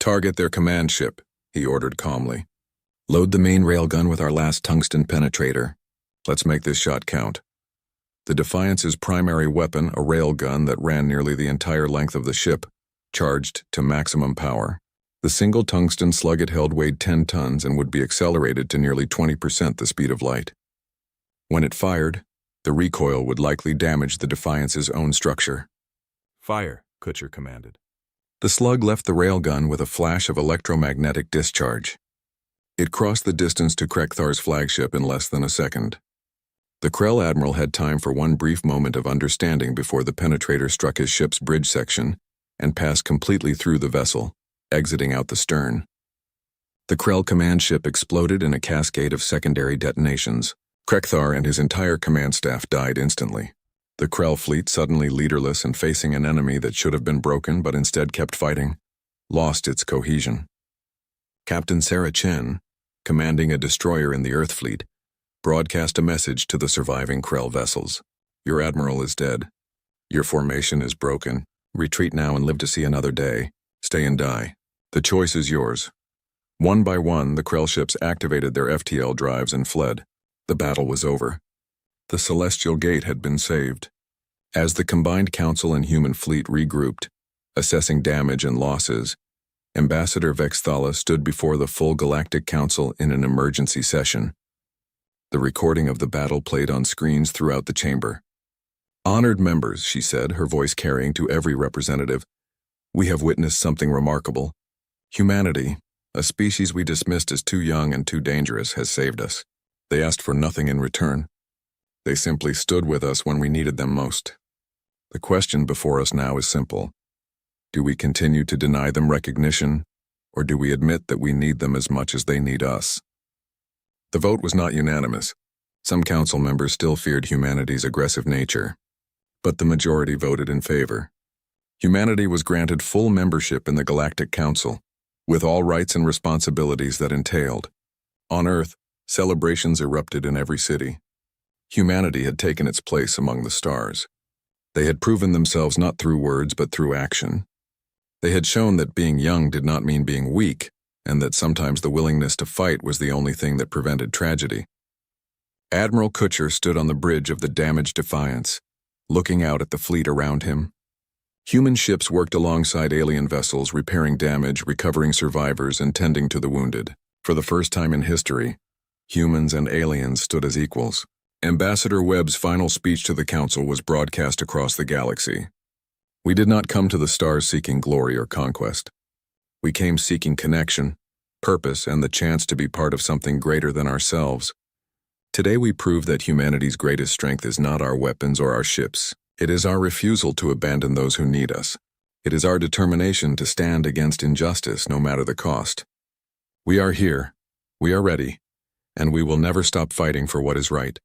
Target their command ship, he ordered calmly. Load the main railgun with our last tungsten penetrator. Let's make this shot count. The Defiance's primary weapon, a railgun that ran nearly the entire length of the ship, charged to maximum power. The single tungsten slug it held weighed 10 tons and would be accelerated to nearly 20% the speed of light. When it fired, the recoil would likely damage the Defiance's own structure. Fire, Kutcher commanded. The slug left the railgun with a flash of electromagnetic discharge. It crossed the distance to Krekthar's flagship in less than a second. The Krell Admiral had time for one brief moment of understanding before the penetrator struck his ship's bridge section and passed completely through the vessel, exiting out the stern. The Krell command ship exploded in a cascade of secondary detonations. Krekthar and his entire command staff died instantly. The Krell fleet, suddenly leaderless and facing an enemy that should have been broken but instead kept fighting, lost its cohesion. Captain Sarah Chen, commanding a destroyer in the Earth fleet, broadcast a message to the surviving Krell vessels. Your admiral is dead. Your formation is broken. Retreat now and live to see another day. Stay and die. The choice is yours. One by one, the Krell ships activated their FTL drives and fled. The battle was over. The Celestial Gate had been saved. As the combined Council and human fleet regrouped, assessing damage and losses, Ambassador Vex Thala stood before the full Galactic Council in an emergency session. The recording of the battle played on screens throughout the chamber. "Honored members," she said, her voice carrying to every representative, "we have witnessed something remarkable. Humanity, a species we dismissed as too young and too dangerous, has saved us. They asked for nothing in return. They simply stood with us when we needed them most. The question before us now is simple. Do we continue to deny them recognition, or do we admit that we need them as much as they need us?" The vote was not unanimous. Some council members still feared humanity's aggressive nature, but the majority voted in favor. Humanity was granted full membership in the Galactic Council, with all rights and responsibilities that entailed. On Earth, celebrations erupted in every city. Humanity had taken its place among the stars. They had proven themselves not through words but through action. They had shown that being young did not mean being weak, and that sometimes the willingness to fight was the only thing that prevented tragedy. Admiral Kutcher stood on the bridge of the damaged Defiance, looking out at the fleet around him. Human ships worked alongside alien vessels, repairing damage, recovering survivors, and tending to the wounded. For the first time in history, humans and aliens stood as equals. Ambassador Webb's final speech to the Council was broadcast across the galaxy. "We did not come to the stars seeking glory or conquest. We came seeking connection, purpose, and the chance to be part of something greater than ourselves. Today we prove that humanity's greatest strength is not our weapons or our ships. It is our refusal to abandon those who need us. It is our determination to stand against injustice no matter the cost. We are here, we are ready, and we will never stop fighting for what is right."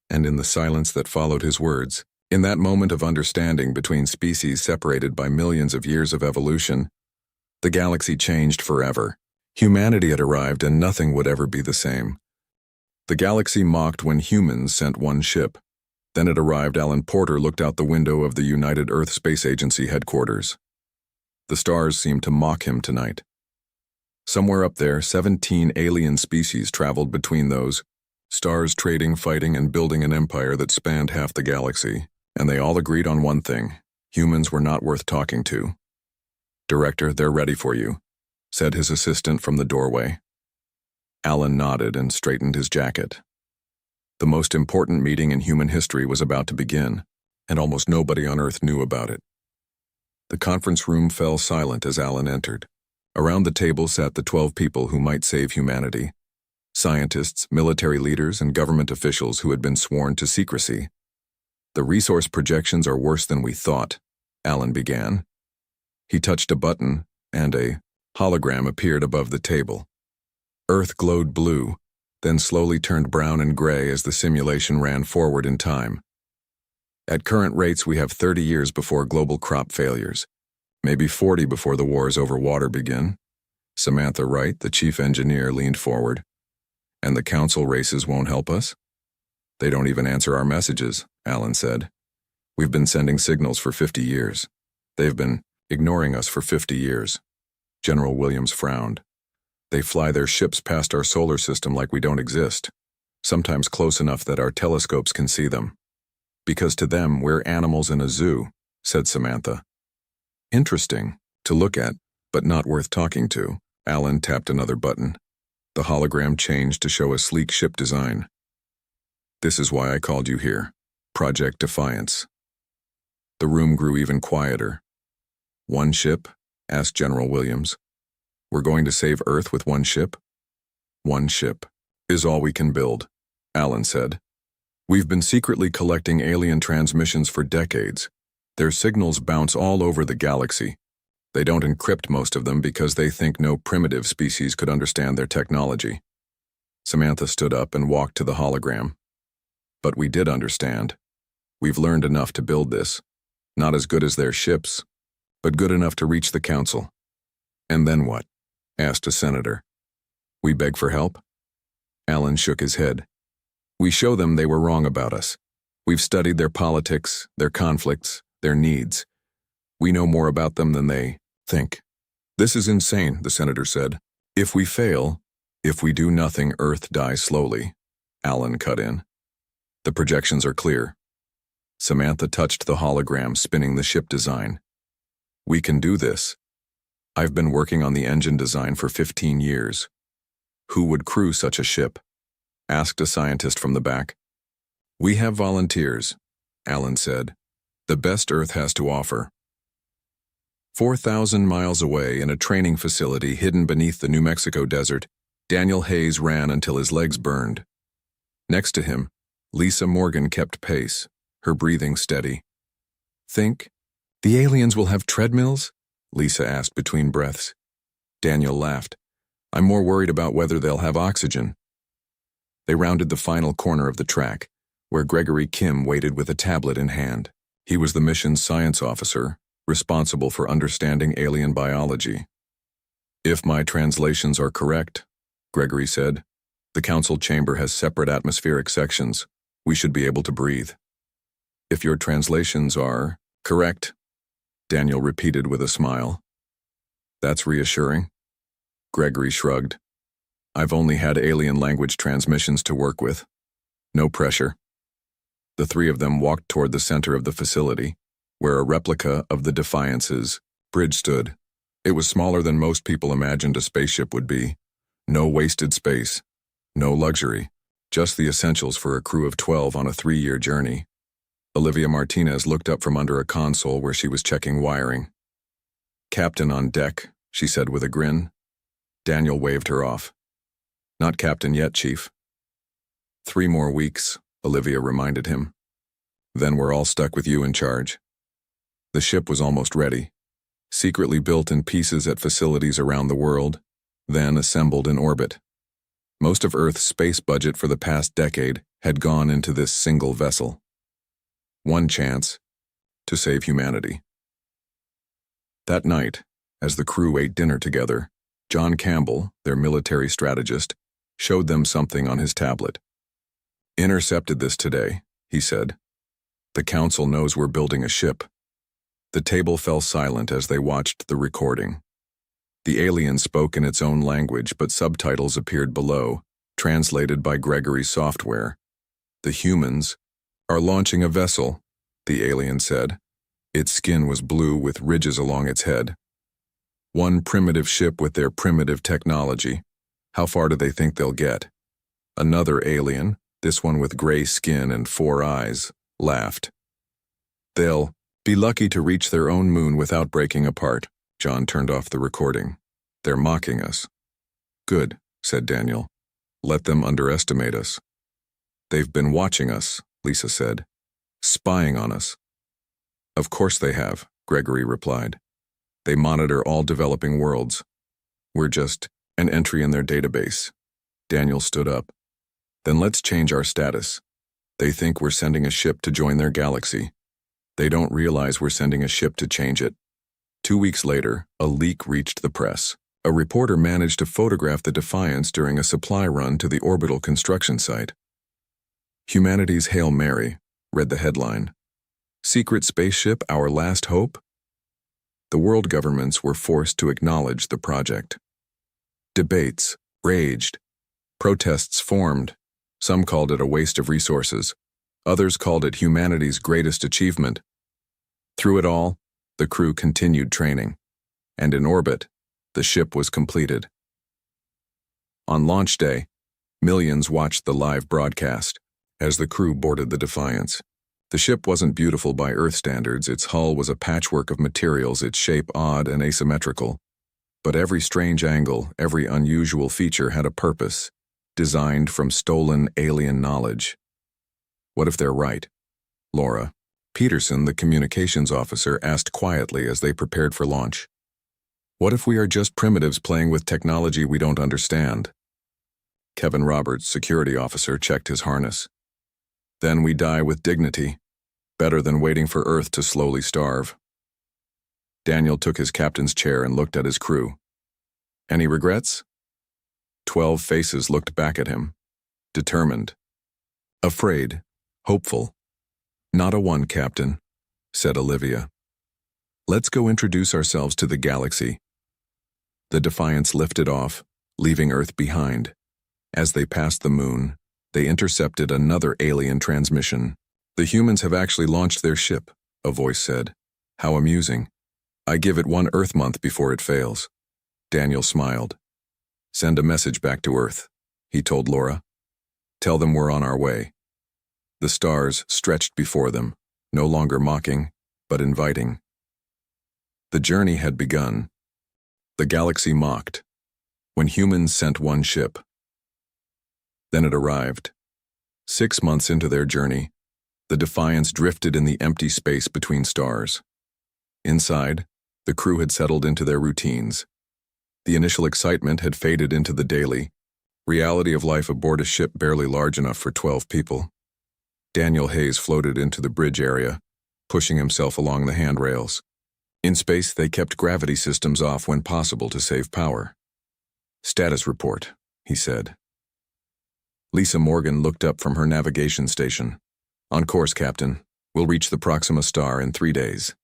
And in the silence that followed his words, in that moment of understanding between species separated by millions of years of evolution, the galaxy changed forever. Humanity had arrived and nothing would ever be the same. The galaxy mocked when humans sent one ship. Then it arrived. Alan Porter looked out the window of the United Earth Space Agency headquarters. The stars seemed to mock him tonight. Somewhere up there, 17 alien species traveled between those stars, trading, fighting, and building an empire that spanned half the galaxy. And they all agreed on one thing: humans were not worth talking to. "Director, they're ready for you," said his assistant from the doorway. Alan nodded and straightened his jacket. The most important meeting in human history was about to begin, and almost nobody on Earth knew about it. The conference room fell silent as Alan entered. Around the table sat the 12 people who might save humanity: scientists, military leaders, and government officials who had been sworn to secrecy. "The resource projections are worse than we thought," Alan began. He touched a button, and a hologram appeared above the table. Earth glowed blue, then slowly turned brown and gray as the simulation ran forward in time. "At current rates, we have 30 years before global crop failures, maybe 40 before the wars over water begin." Samantha Wright, the chief engineer, leaned forward. "And the council races won't help us?" "They don't even answer our messages," Alan said. "We've been sending signals for 50 years. They've been ignoring us for 50 years. General Williams frowned. "They fly their ships past our solar system like we don't exist, sometimes close enough that our telescopes can see them. Because to them, we're animals in a zoo," said Samantha. "Interesting to look at, but not worth talking to." Alan tapped another button. The hologram changed to show a sleek ship design. "This is why I called you here. Project Defiance." The room grew even quieter. "One ship?" asked General Williams. "We're going to save Earth with one ship?" "One ship is all we can build," Alan said. "We've been secretly collecting alien transmissions for decades. Their signals bounce all over the galaxy. They don't encrypt most of them because they think no primitive species could understand their technology." Samantha stood up and walked to the hologram. "But we did understand. We've learned enough to build this. Not as good as their ships, but good enough to reach the council. And then what? Asked a senator. We beg for help? Alan shook his head. We show them they were wrong about us. We've studied their politics, their conflicts, their needs. We know more about them than they think. This is insane, the senator said. If we fail, if we do nothing, Earth dies slowly. Alan cut in. The projections are clear. Samantha touched the hologram spinning the ship design. We can do this. I've been working on the engine design for 15 years. Who would crew such a ship? Asked a scientist from the back. We have volunteers, Alan said. The best Earth has to offer. 4,000 miles away in a training facility hidden beneath the New Mexico desert, Daniel Hayes ran until his legs burned. Next to him, Lisa Morgan kept pace, her breathing steady. Think? The aliens will have treadmills? Lisa asked between breaths. Daniel laughed. I'm more worried about whether they'll have oxygen. They rounded the final corner of the track, where Gregory Kim waited with a tablet in hand. He was the mission's science officer, responsible for understanding alien biology. If my translations are correct, Gregory said, the council chamber has separate atmospheric sections. We should be able to breathe. If your translations are correct, Daniel repeated with a smile. That's reassuring. Gregory shrugged. I've only had alien language transmissions to work with. No pressure. The three of them walked toward the center of the facility, where a replica of the Defiance's bridge stood. It was smaller than most people imagined a spaceship would be. No wasted space, no luxury, just the essentials for a crew of 12 on a 3-year journey. Olivia Martinez looked up from under a console where she was checking wiring. Captain on deck, she said with a grin. Daniel waved her off. Not captain yet, Chief. 3 more weeks, Olivia reminded him. Then we're all stuck with you in charge. The ship was almost ready, secretly built in pieces at facilities around the world, then assembled in orbit. Most of Earth's space budget for the past decade had gone into this single vessel. One chance to save humanity. That night, as the crew ate dinner together, John Campbell, their military strategist, showed them something on his tablet. Intercepted this today, he said. The council knows we're building a ship. The table fell silent as they watched the recording. The alien spoke in its own language, but subtitles appeared below, translated by Gregory's software. The humans are launching a vessel, the alien said. Its skin was blue with ridges along its head. One primitive ship with their primitive technology. How far do they think they'll get? Another alien, this one with gray skin and 4 eyes, laughed. They'll be lucky to reach their own moon without breaking apart. John turned off the recording. They're mocking us. Good, said Daniel. Let them underestimate us. They've been watching us, Lisa said. Spying on us. Of course they have, Gregory replied. They monitor all developing worlds. We're just an entry in their database. Daniel stood up. Then let's change our status. They think we're sending a ship to join their galaxy. They don't realize we're sending a ship to change it. 2 weeks later, a leak reached the press. A reporter managed to photograph the Defiance during a supply run to the orbital construction site. Humanity's Hail Mary, read the headline. Secret spaceship, our last hope? The world governments were forced to acknowledge the project. Debates raged. Protests formed. Some called it a waste of resources. Others called it humanity's greatest achievement. Through it all, the crew continued training. And in orbit, the ship was completed. On launch day, millions watched the live broadcast as the crew boarded the Defiance. The ship wasn't beautiful by Earth standards. Its hull was a patchwork of materials, its shape odd and asymmetrical. But every strange angle, every unusual feature had a purpose, designed from stolen alien knowledge. What if they're right? Laura Peterson, the communications officer, asked quietly as they prepared for launch. What if we are just primitives playing with technology we don't understand? Kevin Roberts, security officer, checked his harness. Then we die with dignity. Better than waiting for Earth to slowly starve. Daniel took his captain's chair and looked at his crew. Any regrets? 12 faces looked back at him. Determined. Afraid. Hopeful. Not a one, Captain, said Olivia. Let's go introduce ourselves to the galaxy. The Defiance lifted off, leaving Earth behind. As they passed the moon, they intercepted another alien transmission. The humans have actually launched their ship, a voice said. How amusing. I give it 1 Earth month before it fails. Daniel smiled. Send a message back to Earth, he told Laura. Tell them we're on our way. The stars stretched before them, no longer mocking, but inviting. The journey had begun. The galaxy mocked, when humans sent 1 ship. Then it arrived. 6 months into their journey, the Defiance drifted in the empty space between stars. Inside, the crew had settled into their routines. The initial excitement had faded into the daily reality of life aboard a ship barely large enough for 12 people. Daniel Hayes floated into the bridge area, pushing himself along the handrails. In space, they kept gravity systems off when possible to save power. Status report, he said. Lisa Morgan looked up from her navigation station. On course, Captain. We'll reach the Proxima star in 3 days.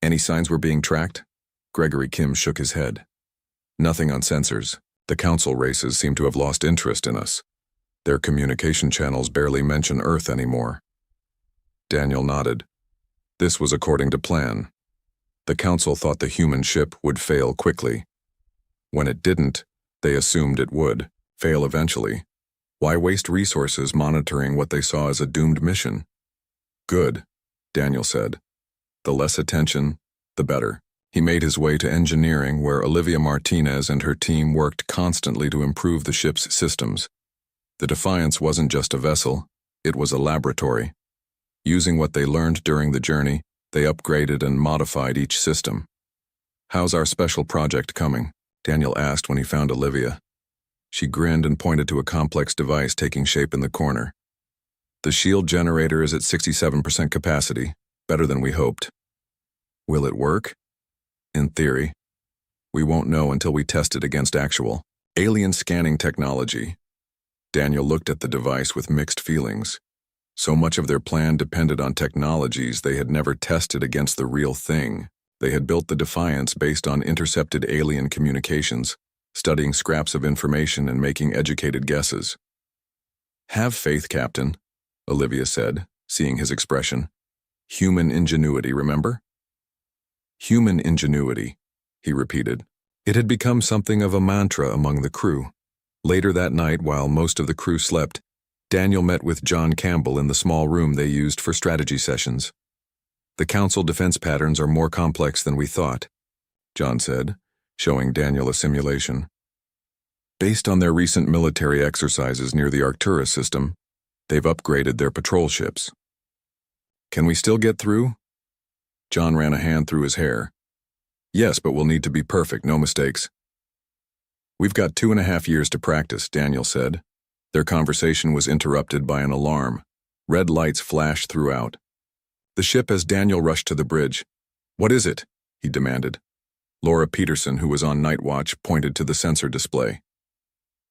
Any signs we're being tracked? Gregory Kim shook his head. Nothing on sensors. The council races seem to have lost interest in us. Their communication channels barely mention Earth anymore. Daniel nodded. This was according to plan. The council thought the human ship would fail quickly. When it didn't, they assumed it would fail eventually. Why waste resources monitoring what they saw as a doomed mission? Good, Daniel said. The less attention, the better. He made his way to engineering, where Olivia Martinez and her team worked constantly to improve the ship's systems. The Defiance wasn't just a vessel, it was a laboratory. Using what they learned during the journey, they upgraded and modified each system. How's our special project coming? Daniel asked when he found Olivia. She grinned and pointed to a complex device taking shape in the corner. The shield generator is at 67% capacity, better than we hoped. Will it work? In theory. We won't know until we test it against actual alien scanning technology. Daniel looked at the device with mixed feelings. So much of their plan depended on technologies they had never tested against the real thing. They had built the Defiance based on intercepted alien communications, studying scraps of information and making educated guesses. Have faith, Captain, Olivia said, seeing his expression. Human ingenuity, remember? Human ingenuity, he repeated. It had become something of a mantra among the crew. Later that night, while most of the crew slept, Daniel met with John Campbell in the small room they used for strategy sessions. The Council defense patterns are more complex than we thought, John said, showing Daniel a simulation. Based on their recent military exercises near the Arcturus system, they've upgraded their patrol ships. Can we still get through? John ran a hand through his hair. Yes, but we'll need to be perfect, no mistakes. We've got 2.5 years to practice, Daniel said. Their conversation was interrupted by an alarm. Red lights flashed throughout. The ship as Daniel rushed to the bridge. What is it? He demanded. Laura Peterson, who was on night watch, pointed to the sensor display.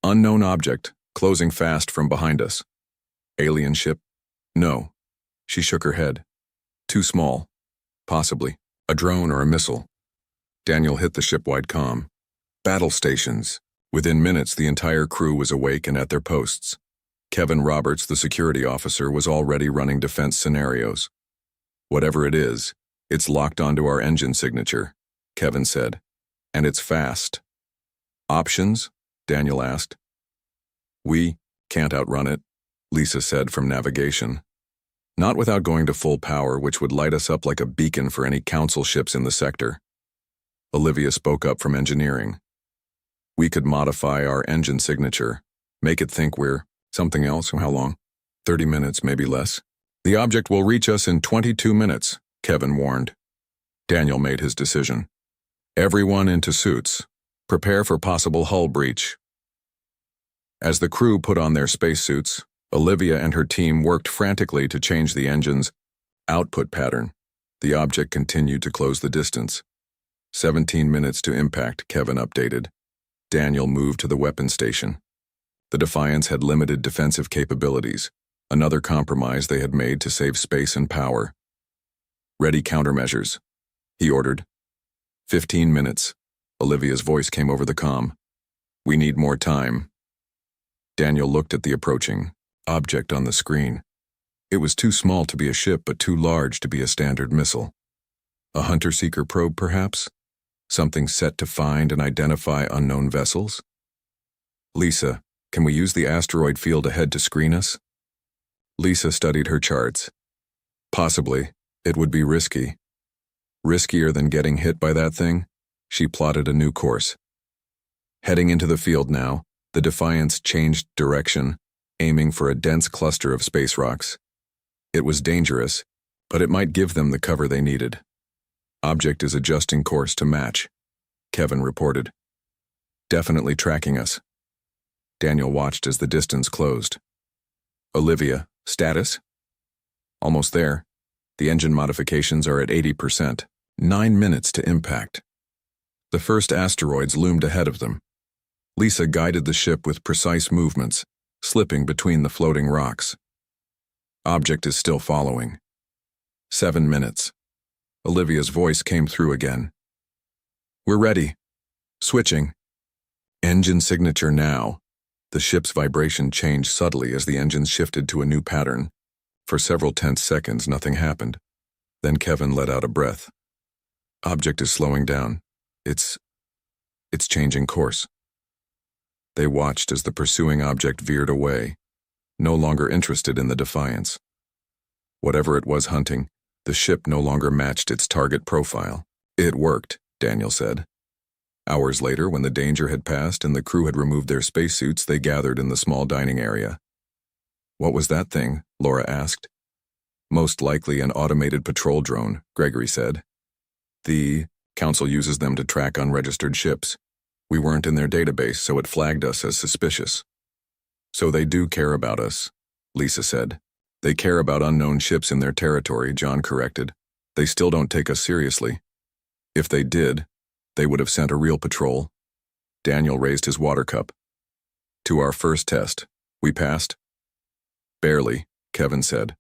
Unknown object, closing fast from behind us. Alien ship? No. She shook her head. Too small. Possibly. A drone or a missile. Daniel hit the shipwide comm. Battle stations. Within minutes, the entire crew was awake and at their posts. Kevin Roberts, the security officer, was already running defense scenarios. Whatever it is, it's locked onto our engine signature, Kevin said. And it's fast. Options? Daniel asked. We can't outrun it, Lisa said from navigation. Not without going to full power, which would light us up like a beacon for any council ships in the sector. Olivia spoke up from engineering. We could modify our engine signature, make it think we're something else. How long? 30 minutes, maybe less. The object will reach us in 22 minutes, Kevin warned. Daniel made his decision. Everyone into suits. Prepare for possible hull breach. As the crew put on their spacesuits, Olivia and her team worked frantically to change the engines, Output pattern. The object continued to close the distance. 17 minutes to impact, Kevin updated. Daniel moved to the weapons station. The Defiance had limited defensive capabilities, another compromise they had made to save space and power. Ready countermeasures, he ordered. 15 minutes. Olivia's voice came over the comm. We need more time. Daniel looked at the approaching object on the screen. It was too small to be a ship, but too large to be a standard missile. A hunter-seeker probe, perhaps? Something set to find and identify unknown vessels? Lisa, can we use the asteroid field ahead to screen us? Lisa studied her charts. Possibly. It would be risky. Riskier than getting hit by that thing? She plotted a new course. Heading into the field now, the Defiance changed direction, aiming for a dense cluster of space rocks. It was dangerous, but it might give them the cover they needed. Object is adjusting course to match, Kevin reported. Definitely tracking us. Daniel watched as the distance closed. Olivia, status? Almost there. The engine modifications are at 80%. 9 minutes to impact. The first asteroids loomed ahead of them. Lisa guided the ship with precise movements, slipping between the floating rocks. Object is still following. 7 minutes. Olivia's voice came through again. We're ready. Switching. Engine signature now. The ship's vibration changed subtly as the engines shifted to a new pattern. For several tense seconds, nothing happened. Then Kevin let out a breath. Object is slowing down. It's changing course. They watched as the pursuing object veered away, no longer interested in the Defiance. Whatever it was hunting, the ship no longer matched its target profile. It worked, Daniel said. Hours later, when the danger had passed and the crew had removed their spacesuits, they gathered in the small dining area. What was that thing? Laura asked. Most likely an automated patrol drone, Gregory said. The Council uses them to track unregistered ships. We weren't in their database, so it flagged us as suspicious. So they do care about us, Lisa said. They care about unknown ships in their territory, John corrected. They still don't take us seriously. If they did, they would have sent a real patrol. Daniel raised his water cup. To our first test, we passed? Barely, Kevin said.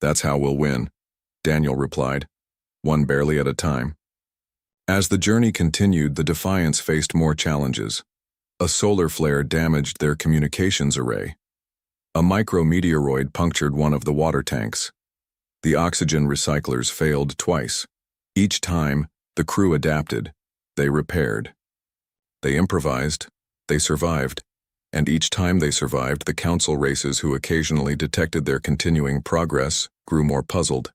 That's how we'll win, Daniel replied, one barely at a time. As the journey continued, the Defiance faced more challenges. A solar flare damaged their communications array. A micrometeoroid punctured one of the water tanks. The oxygen recyclers failed twice. Each time, the crew adapted. They repaired. They improvised. They survived. And each time they survived, the Council races who occasionally detected their continuing progress grew more puzzled.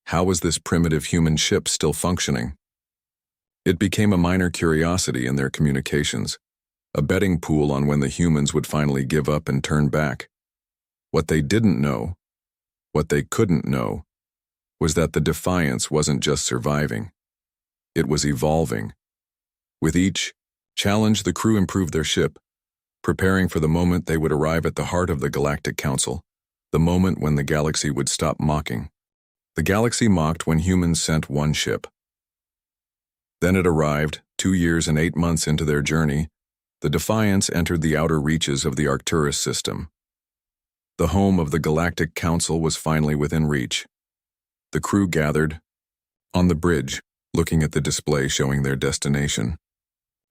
How was this primitive human ship still functioning? It became a minor curiosity in their communications, a betting pool on when the humans would finally give up and turn back. What they didn't know, what they couldn't know, was that the Defiance wasn't just surviving. It was evolving. With each challenge, the crew improved their ship, preparing for the moment they would arrive at the heart of the Galactic Council, the moment when the galaxy would stop mocking. The galaxy mocked when humans sent one ship. Then it arrived, 2 years and 8 months into their journey. The Defiance entered the outer reaches of the Arcturus system. The home of the Galactic Council was finally within reach. The crew gathered on the bridge, looking at the display showing their destination.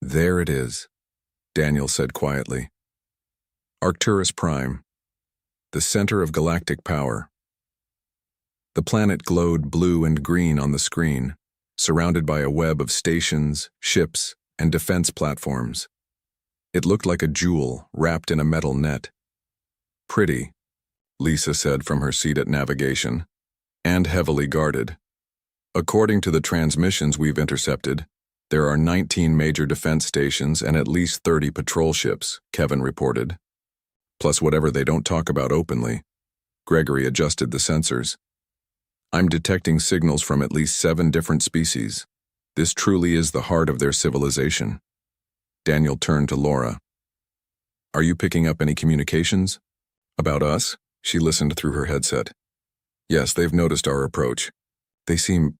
There it is, Daniel said quietly. Arcturus Prime, the center of galactic power. The planet glowed blue and green on the screen, surrounded by a web of stations, ships, and defense platforms. It looked like a jewel wrapped in a metal net. Pretty, Lisa said from her seat at navigation, and heavily guarded. According to the transmissions we've intercepted, there are 19 major defense stations and at least 30 patrol ships, Kevin reported. Plus whatever they don't talk about openly. Gregory adjusted the sensors. I'm detecting signals from at least 7 different species. This truly is the heart of their civilization. Daniel turned to Laura. Are you picking up any communications? About us? She listened through her headset. Yes, they've noticed our approach. They seem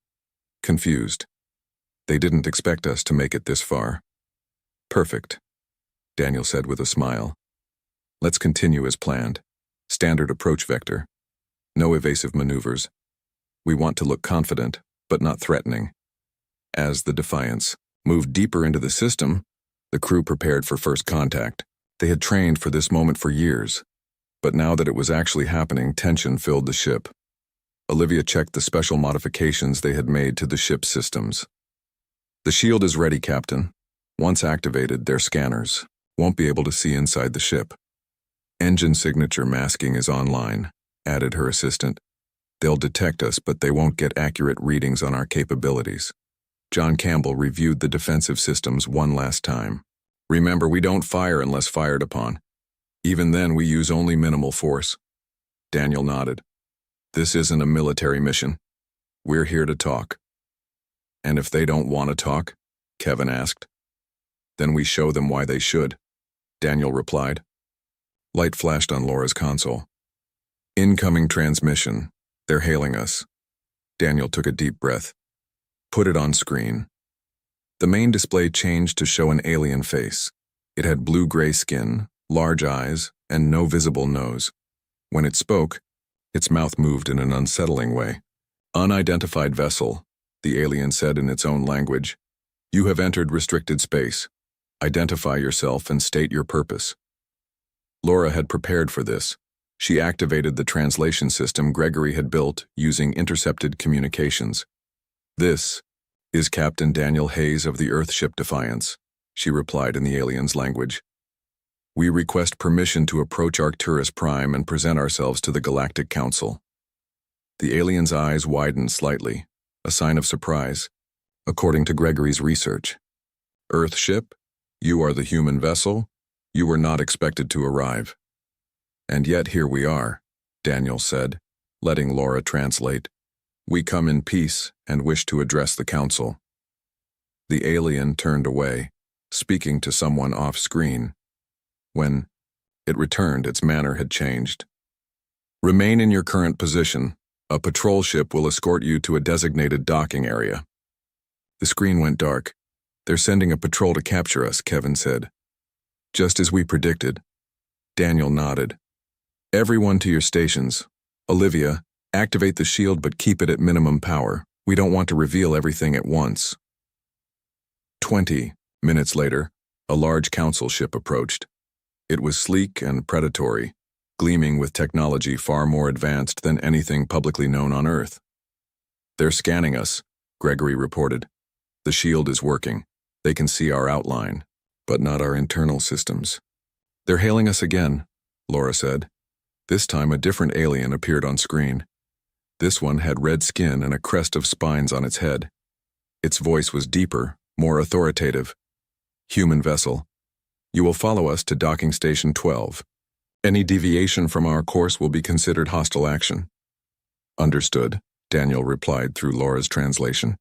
confused. They didn't expect us to make it this far. Perfect, Daniel said with a smile. Let's continue as planned. Standard approach vector. No evasive maneuvers. We want to look confident, but not threatening. As the Defiance moved deeper into the system, the crew prepared for first contact. They had trained for this moment for years, but now that it was actually happening, tension filled the ship. Olivia checked the special modifications they had made to the ship's systems. The shield is ready, Captain. Once activated, their scanners won't be able to see inside the ship. Engine signature masking is online, added her assistant. They'll detect us, but they won't get accurate readings on our capabilities. John Campbell reviewed the defensive systems one last time. Remember, we don't fire unless fired upon. Even then, we use only minimal force. Daniel nodded. This isn't a military mission. We're here to talk. And if they don't want to talk, Kevin asked. Then we show them why they should, Daniel replied. Light flashed on Laura's console. Incoming transmission. They're hailing us. Daniel took a deep breath. Put it on screen. The main display changed to show an alien face. It had blue-gray skin, large eyes, and no visible nose. When it spoke, its mouth moved in an unsettling way. Unidentified vessel, the alien said in its own language. You have entered restricted space. Identify yourself and state your purpose. Laura had prepared for this. She activated the translation system Gregory had built using intercepted communications. This is Captain Daniel Hayes of the Earthship Defiance, she replied in the alien's language. We request permission to approach Arcturus Prime and present ourselves to the Galactic Council. The alien's eyes widened slightly, a sign of surprise. According to Gregory's research, Earthship, you are the human vessel. You were not expected to arrive. And yet here we are, Daniel said, letting Laura translate. We come in peace and wish to address the council. The alien turned away, speaking to someone off-screen. When it returned, its manner had changed. Remain in your current position. A patrol ship will escort you to a designated docking area. The screen went dark. They're sending a patrol to capture us, Kevin said. Just as we predicted. Daniel nodded. Everyone to your stations. Olivia, activate the shield but keep it at minimum power. We don't want to reveal everything at once. 20 minutes later, a large council ship approached. It was sleek and predatory, gleaming with technology far more advanced than anything publicly known on Earth. They're scanning us, Gregory reported. The shield is working. They can see our outline, but not our internal systems. They're hailing us again, Laura said. This time a different alien appeared on screen. This one had red skin and a crest of spines on its head. Its voice was deeper, more authoritative. Human vessel. You will follow us to docking station 12. Any deviation from our course will be considered hostile action. Understood, Daniel replied through Laura's translation.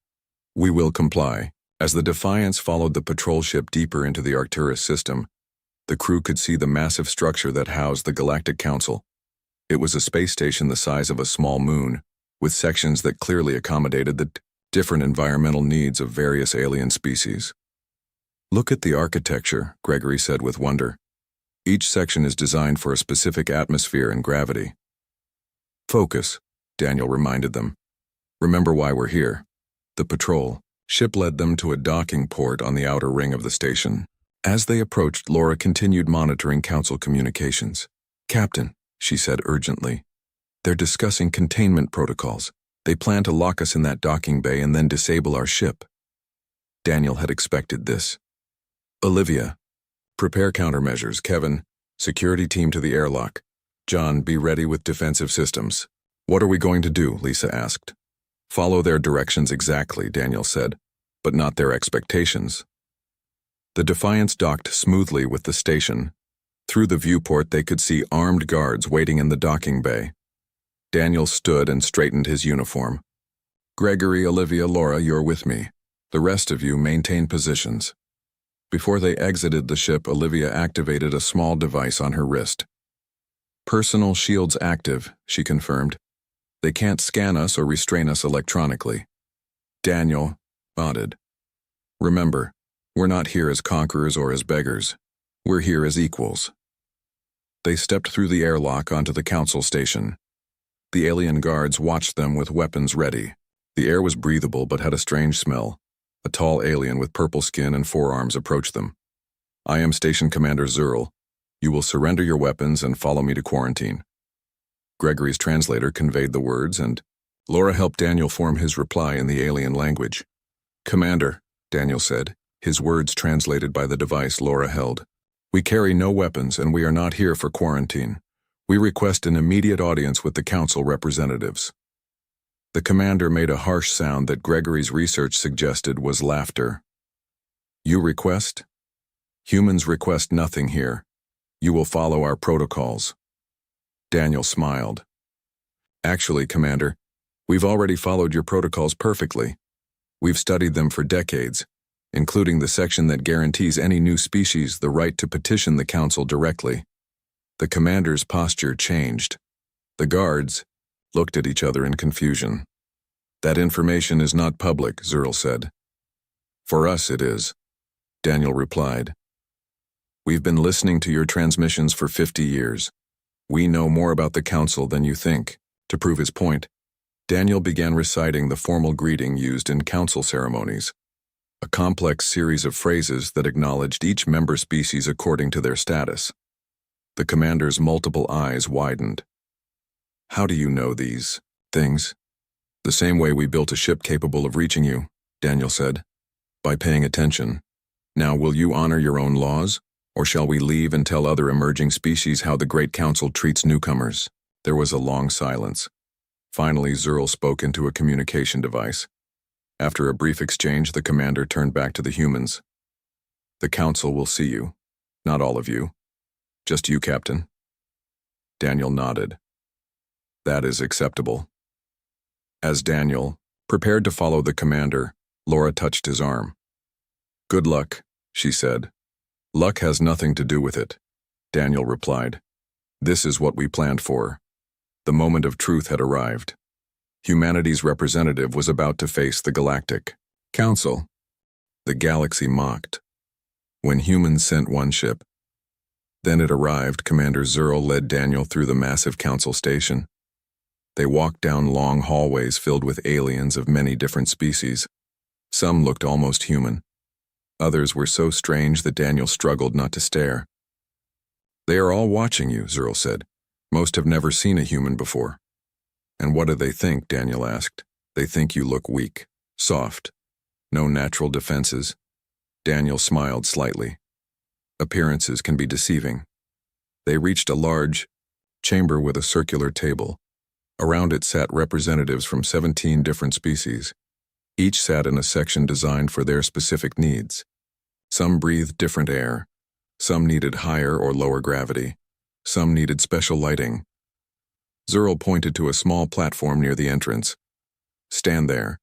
We will comply. As the Defiance followed the patrol ship deeper into the Arcturus system, the crew could see the massive structure that housed the Galactic Council. It was a space station the size of a small moon, with sections that clearly accommodated the different environmental needs of various alien species. Look at the architecture, Gregory said with wonder. Each section is designed for a specific atmosphere and gravity. Focus, Daniel reminded them. Remember why we're here. The patrol ship led them to a docking port on the outer ring of the station. As they approached, Laura continued monitoring council communications. Captain, she said urgently. They're discussing containment protocols. They plan to lock us in that docking bay and then disable our ship. Daniel had expected this. Olivia, prepare countermeasures. Kevin, security team to the airlock. John, be ready with defensive systems. What are we going to do? Lisa asked. Follow their directions exactly, Daniel said, but not their expectations. The Defiance docked smoothly with the station. Through the viewport they could see armed guards waiting in the docking bay. Daniel stood and straightened his uniform. Gregory, Olivia, Laura, you're with me. The rest of you maintain positions. Before they exited the ship, Olivia activated a small device on her wrist. Personal shields active, she confirmed. They can't scan us or restrain us electronically. Daniel nodded. Remember, we're not here as conquerors or as beggars. We're here as equals. They stepped through the airlock onto the council station. The alien guards watched them with weapons ready. The air was breathable but had a strange smell. A tall alien with purple skin and forearms approached them. I am Station Commander Zurl. You will surrender your weapons and follow me to quarantine. Gregory's translator conveyed the words, and Laura helped Daniel form his reply in the alien language. Commander, Daniel said, his words translated by the device Laura held. We carry no weapons and we are not here for quarantine. We request an immediate audience with the council representatives. The commander made a harsh sound that Gregory's research suggested was laughter. You request? Humans request nothing here. You will follow our protocols. Daniel smiled. Actually, Commander, we've already followed your protocols perfectly. We've studied them for decades, including the section that guarantees any new species the right to petition the council directly. The commander's posture changed. The guards looked at each other in confusion. That information is not public, Zurl said. For us it is, Daniel replied. We've been listening to your transmissions for 50 years. We know more about the council than you think. To prove his point, Daniel began reciting the formal greeting used in council ceremonies, a complex series of phrases that acknowledged each member species according to their status. The commander's multiple eyes widened. How do you know these things? The same way we built a ship capable of reaching you, Daniel said. By paying attention. Now will you honor your own laws? Or shall we leave and tell other emerging species how the Great Council treats newcomers? There was a long silence. Finally, Zurl spoke into a communication device. After a brief exchange, the commander turned back to the humans. The council will see you. Not all of you. Just you, Captain. Daniel nodded. That is acceptable. As Daniel prepared to follow the commander, Laura touched his arm. Good luck, she said. Luck has nothing to do with it, Daniel replied. This is what we planned for. The moment of truth had arrived. Humanity's representative was about to face the Galactic Council. The galaxy mocked. When humans sent one ship. Then it arrived. Commander Zurl led Daniel through the massive council station. They walked down long hallways filled with aliens of many different species. Some looked almost human. Others were so strange that Daniel struggled not to stare. They are all watching you, Zurl said. Most have never seen a human before. And what do they think? Daniel asked. They think you look weak, soft, no natural defenses. Daniel smiled slightly. Appearances can be deceiving. They reached a large chamber with a circular table. Around it sat representatives from 17 different species. Each sat in a section designed for their specific needs. Some breathed different air. Some needed higher or lower gravity. Some needed special lighting. Zurl pointed to a small platform near the entrance. Stand there.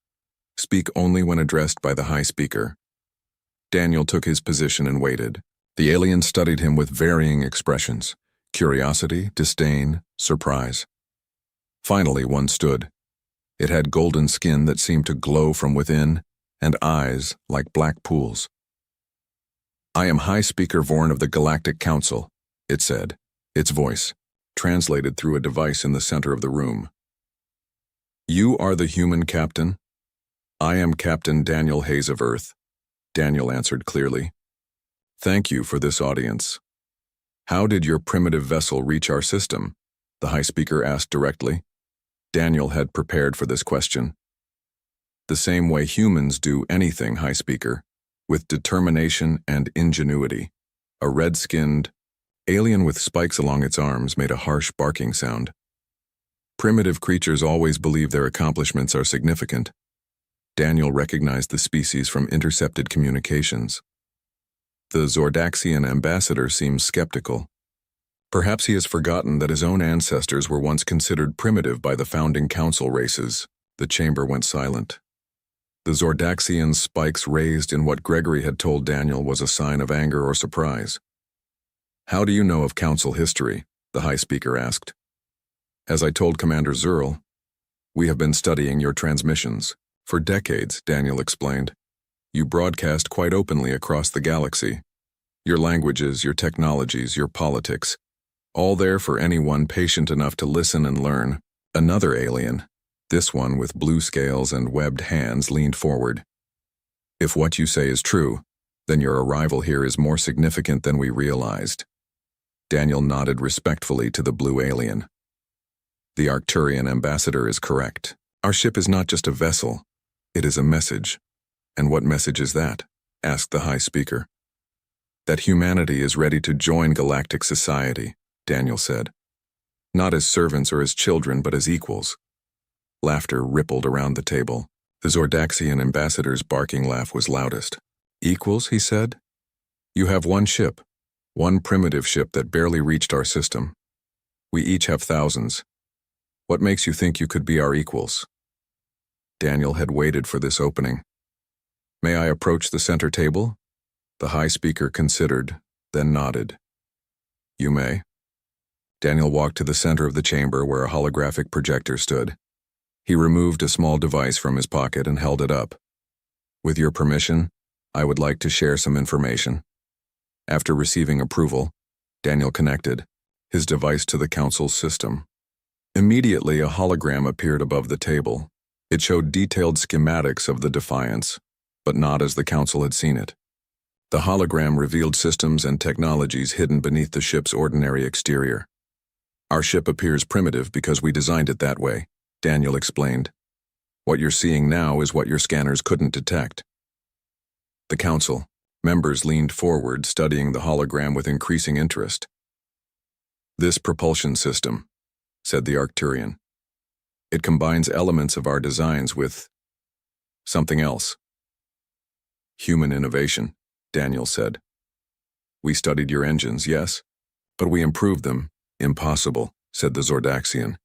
Speak only when addressed by the high speaker. Daniel took his position and waited. The alien studied him with varying expressions: curiosity, disdain, surprise. Finally, one stood. It had golden skin that seemed to glow from within, and eyes like black pools. I am High Speaker Vorn of the Galactic Council, it said, its voice translated through a device in the center of the room. You are the human captain? I am Captain Daniel Hayes of Earth, Daniel answered clearly. Thank you for this audience. How did your primitive vessel reach our system? The High Speaker asked directly. Daniel had prepared for this question. The same way humans do anything, High Speaker, with determination and ingenuity. A red-skinned alien with spikes along its arms made a harsh barking sound. Primitive creatures always believe their accomplishments are significant. Daniel recognized the species from intercepted communications. The Zordaxian ambassador seems skeptical. Perhaps he has forgotten that his own ancestors were once considered primitive by the founding council races. The chamber went silent. The Zordaxian's spikes raised in what Gregory had told Daniel was a sign of anger or surprise. How do you know of council history? The High Speaker asked. As I told Commander Zurl, We have been studying your transmissions. For decades, Daniel explained. You broadcast quite openly across the galaxy. Your languages, your technologies, your politics, all there for anyone patient enough to listen and learn. Another alien, this one with blue scales and webbed hands, leaned forward. If what you say is true, then your arrival here is more significant than we realized. Daniel nodded respectfully to the blue alien. The Arcturian ambassador is correct. Our ship is not just a vessel, it is a message. And what message is that? Asked the High Speaker. That humanity is ready to join galactic society, Daniel said. Not as servants or as children, but as equals. Laughter rippled around the table. The Zordaxian ambassador's barking laugh was loudest. Equals, he said? You have one ship, one primitive ship that barely reached our system. We each have thousands. What makes you think you could be our equals? Daniel had waited for this opening. May I approach the center table? The High Speaker considered, then nodded. You may. Daniel walked to the center of the chamber where a holographic projector stood. He removed a small device from his pocket and held it up. With your permission, I would like to share some information. After receiving approval, Daniel connected his device to the Council's system. Immediately, a hologram appeared above the table. It showed detailed schematics of the Defiance, but not as the Council had seen it. The hologram revealed systems and technologies hidden beneath the ship's ordinary exterior. Our ship appears primitive because we designed it that way, Daniel explained. What you're seeing now is what your scanners couldn't detect. The Council members leaned forward, studying the hologram with increasing interest. This propulsion system, said the Arcturian. It combines elements of our designs with something else. Human innovation, Daniel said. We studied your engines, yes, but we improved them. Impossible, said the Zordaxian.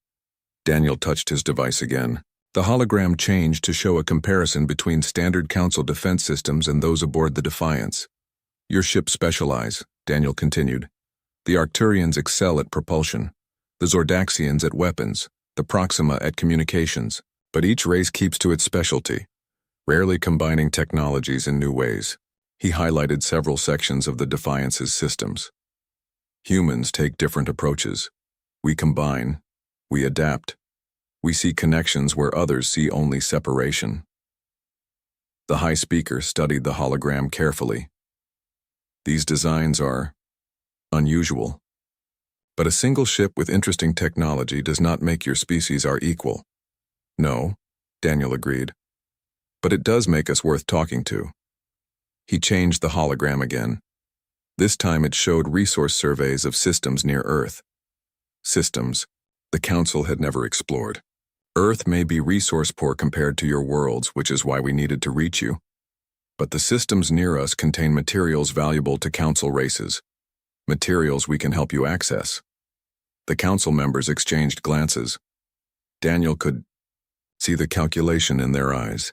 Daniel touched his device again. The hologram changed to show a comparison between standard Council defense systems and those aboard the Defiance. Your ships specialize, Daniel continued. The Arcturians excel at propulsion, the Zordaxians at weapons, the Proxima at communications, but each race keeps to its specialty, rarely combining technologies in new ways. He highlighted several sections of the Defiance's systems. Humans take different approaches. We combine, we adapt. We see connections where others see only separation. The High Speaker studied the hologram carefully. These designs are unusual. But a single ship with interesting technology does not make your species our equal. No, Daniel agreed. But it does make us worth talking to. He changed the hologram again. This time it showed resource surveys of systems near Earth. Systems the Council had never explored. Earth may be resource-poor compared to your worlds, which is why we needed to reach you. But the systems near us contain materials valuable to Council races. Materials we can help you access. The Council members exchanged glances. Daniel could see the calculation in their eyes.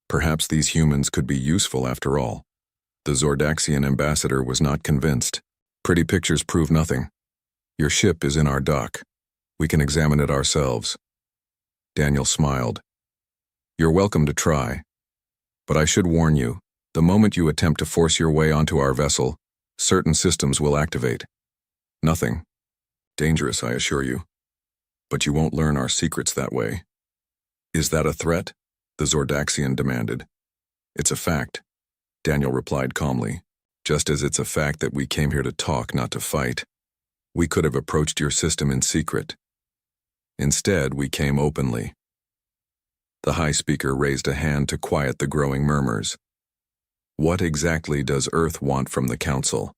Perhaps these humans could be useful after all. The Zordaxian ambassador was not convinced. Pretty pictures prove nothing. Your ship is in our dock. We can examine it ourselves. Daniel smiled. You're welcome to try. But I should warn you, the moment you attempt to force your way onto our vessel, certain systems will activate. Nothing. Dangerous, I assure you. But you won't learn our secrets that way. Is that a threat? The Zordaxian demanded. It's a fact, Daniel replied calmly. Just as it's a fact that we came here to talk, not to fight. We could have approached your system in secret. Instead, we came openly. The High Speaker raised a hand to quiet the growing murmurs. What exactly does Earth want from the Council?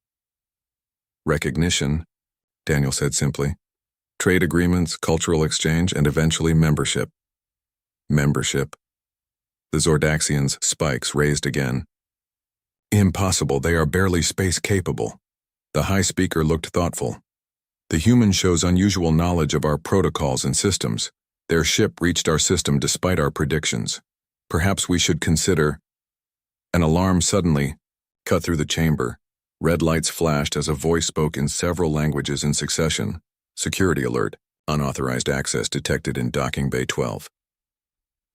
Recognition, Daniel said simply. Trade agreements, cultural exchange, and eventually membership. Membership. The Zordaxians' spikes raised again. Impossible, they are barely space-capable. The High Speaker looked thoughtful. The human shows unusual knowledge of our protocols and systems. Their ship reached our system despite our predictions. Perhaps we should consider... An alarm suddenly cut through the chamber. Red lights flashed as a voice spoke in several languages in succession. Security alert. Unauthorized access detected in docking bay 12.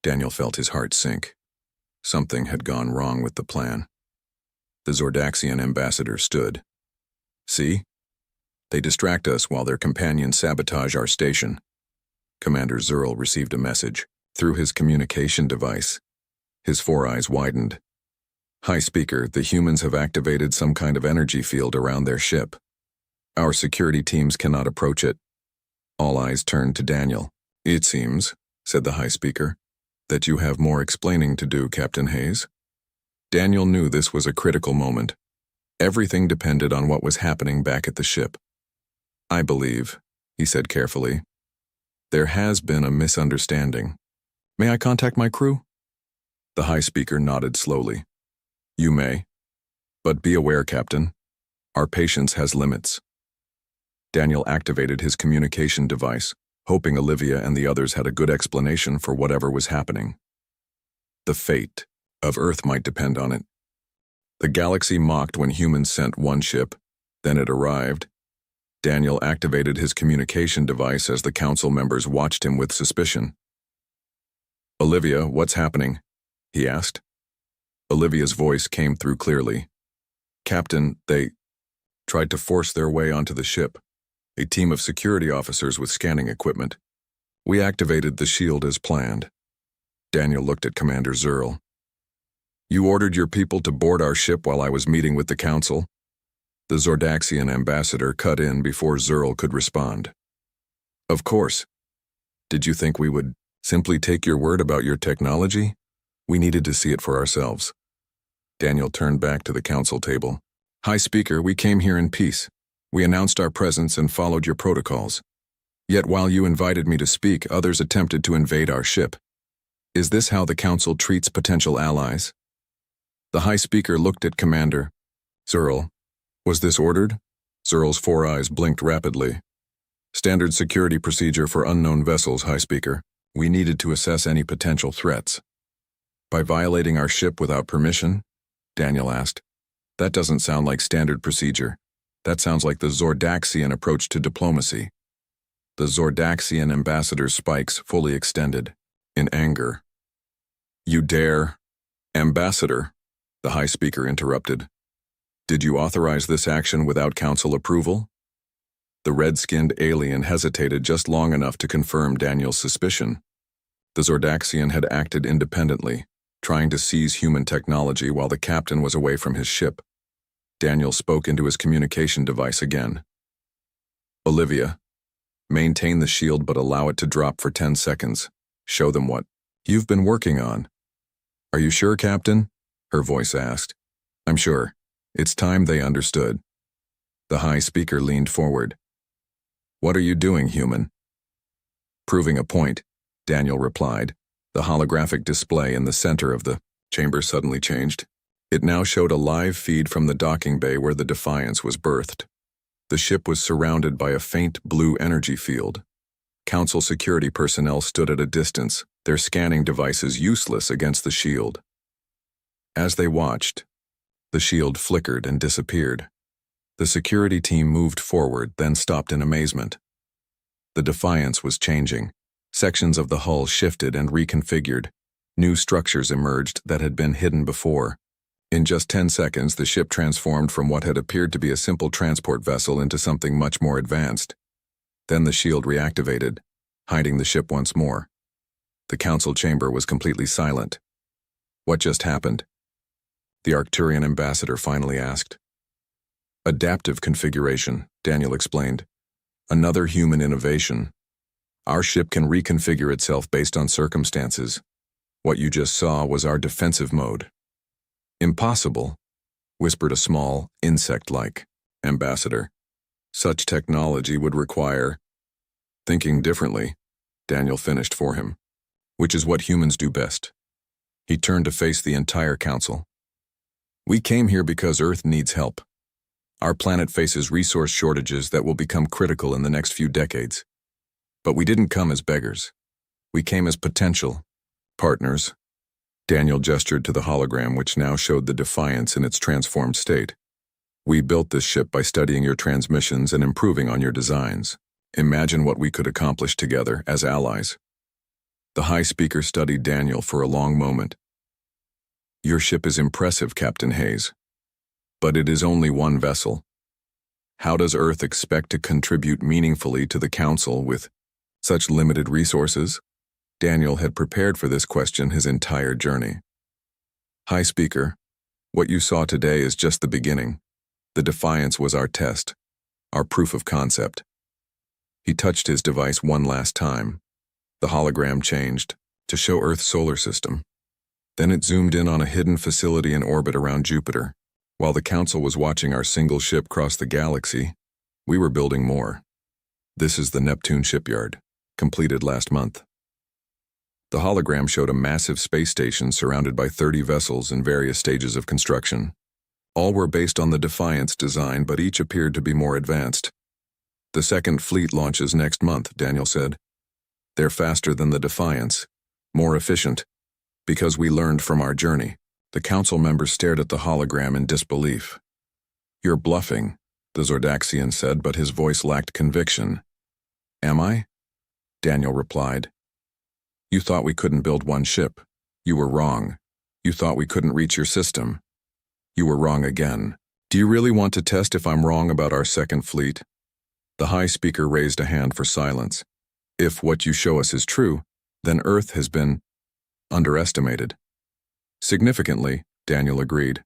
Daniel felt his heart sink. Something had gone wrong with the plan. The Zordaxian ambassador stood. See? They distract us while their companions sabotage our station. Commander Zerl received a message through his communication device. His four eyes widened. High speaker, the humans have activated some kind of energy field around their ship. Our security teams cannot approach it. All eyes turned to Daniel. It seems, said the high speaker, that you have more explaining to do, Captain Hayes. Daniel knew this was a critical moment. Everything depended on what was happening back at the ship. I believe, he said carefully, there has been a misunderstanding. May I contact my crew? The high speaker nodded slowly. You may. But be aware, Captain. Our patience has limits. Daniel activated his communication device, hoping Olivia and the others had a good explanation for whatever was happening. The fate of Earth might depend on it. The galaxy mocked when humans sent one ship, then it arrived. Daniel activated his communication device as the council members watched him with suspicion. Olivia, what's happening? He asked. Olivia's voice came through clearly. Captain, they tried to force their way onto the ship. A team of security officers with scanning equipment. We activated the shield as planned. Daniel looked at Commander Zerl. You ordered your people to board our ship while I was meeting with the council? The Zordaxian ambassador cut in before Zerl could respond. Of course. Did you think we would simply take your word about your technology? We needed to see it for ourselves. Daniel turned back to the council table. High Speaker, we came here in peace. We announced our presence and followed your protocols. Yet while you invited me to speak, others attempted to invade our ship. Is this how the council treats potential allies? The High Speaker looked at Commander Zerl. Was this ordered? Zerl's four eyes blinked rapidly. Standard security procedure for unknown vessels, High Speaker. We needed to assess any potential threats. By violating our ship without permission? Daniel asked. That doesn't sound like standard procedure. That sounds like the Zordaxian approach to diplomacy. The Zordaxian ambassador's spikes fully extended, in anger. You dare? Ambassador, the High Speaker interrupted. Did you authorize this action without council approval? The red-skinned alien hesitated just long enough to confirm Daniel's suspicion. The Zordaxian had acted independently, trying to seize human technology while the captain was away from his ship. Daniel spoke into his communication device again. Olivia, maintain the shield but allow it to drop for 10 seconds. Show them what you've been working on. Are you sure, Captain? Her voice asked. I'm sure. It's time they understood. The High Speaker leaned forward. What are you doing, human? Proving a point, Daniel replied. The holographic display in the center of the chamber suddenly changed. It now showed a live feed from the docking bay where the Defiance was berthed. The ship was surrounded by a faint blue energy field. Council security personnel stood at a distance, their scanning devices useless against the shield. As they watched, the shield flickered and disappeared. The security team moved forward, then stopped in amazement. The Defiance was changing. Sections of the hull shifted and reconfigured. New structures emerged that had been hidden before. In just 10 seconds, the ship transformed from what had appeared to be a simple transport vessel into something much more advanced. Then the shield reactivated, hiding the ship once more. The council chamber was completely silent. What just happened? The Arcturian ambassador finally asked. Adaptive configuration, Daniel explained. Another human innovation. Our ship can reconfigure itself based on circumstances. What you just saw was our defensive mode. Impossible, whispered a small, insect-like ambassador. Such technology would require thinking differently, Daniel finished for him, which is what humans do best. He turned to face the entire council. We came here because Earth needs help. Our planet faces resource shortages that will become critical in the next few decades. But we didn't come as beggars. We came as potential partners. Daniel gestured to the hologram, which now showed the Defiance in its transformed state. We built this ship by studying your transmissions and improving on your designs. Imagine what we could accomplish together as allies. The High Speaker studied Daniel for a long moment. Your ship is impressive, Captain Hayes. But it is only one vessel. How does Earth expect to contribute meaningfully to the Council with such limited resources? Daniel had prepared for this question his entire journey. High Speaker, what you saw today is just the beginning. The Defiance was our test, our proof of concept. He touched his device one last time. The hologram changed to show Earth's solar system. Then it zoomed in on a hidden facility in orbit around Jupiter. While the Council was watching our single ship cross the galaxy, we were building more. This is the Neptune shipyard, completed last month. The hologram showed a massive space station surrounded by 30 vessels in various stages of construction. All were based on the Defiance design, but each appeared to be more advanced. The second fleet launches next month, Daniel said. They're faster than the Defiance, more efficient, because we learned from our journey. The Council members stared at the hologram in disbelief. You're bluffing, the Zordaxian said, but his voice lacked conviction. Am I? Daniel replied. You thought we couldn't build one ship. You were wrong. You thought we couldn't reach your system. You were wrong again. Do you really want to test if I'm wrong about our second fleet? The High Speaker raised a hand for silence. If what you show us is true, then Earth has been underestimated. Significantly, Daniel agreed.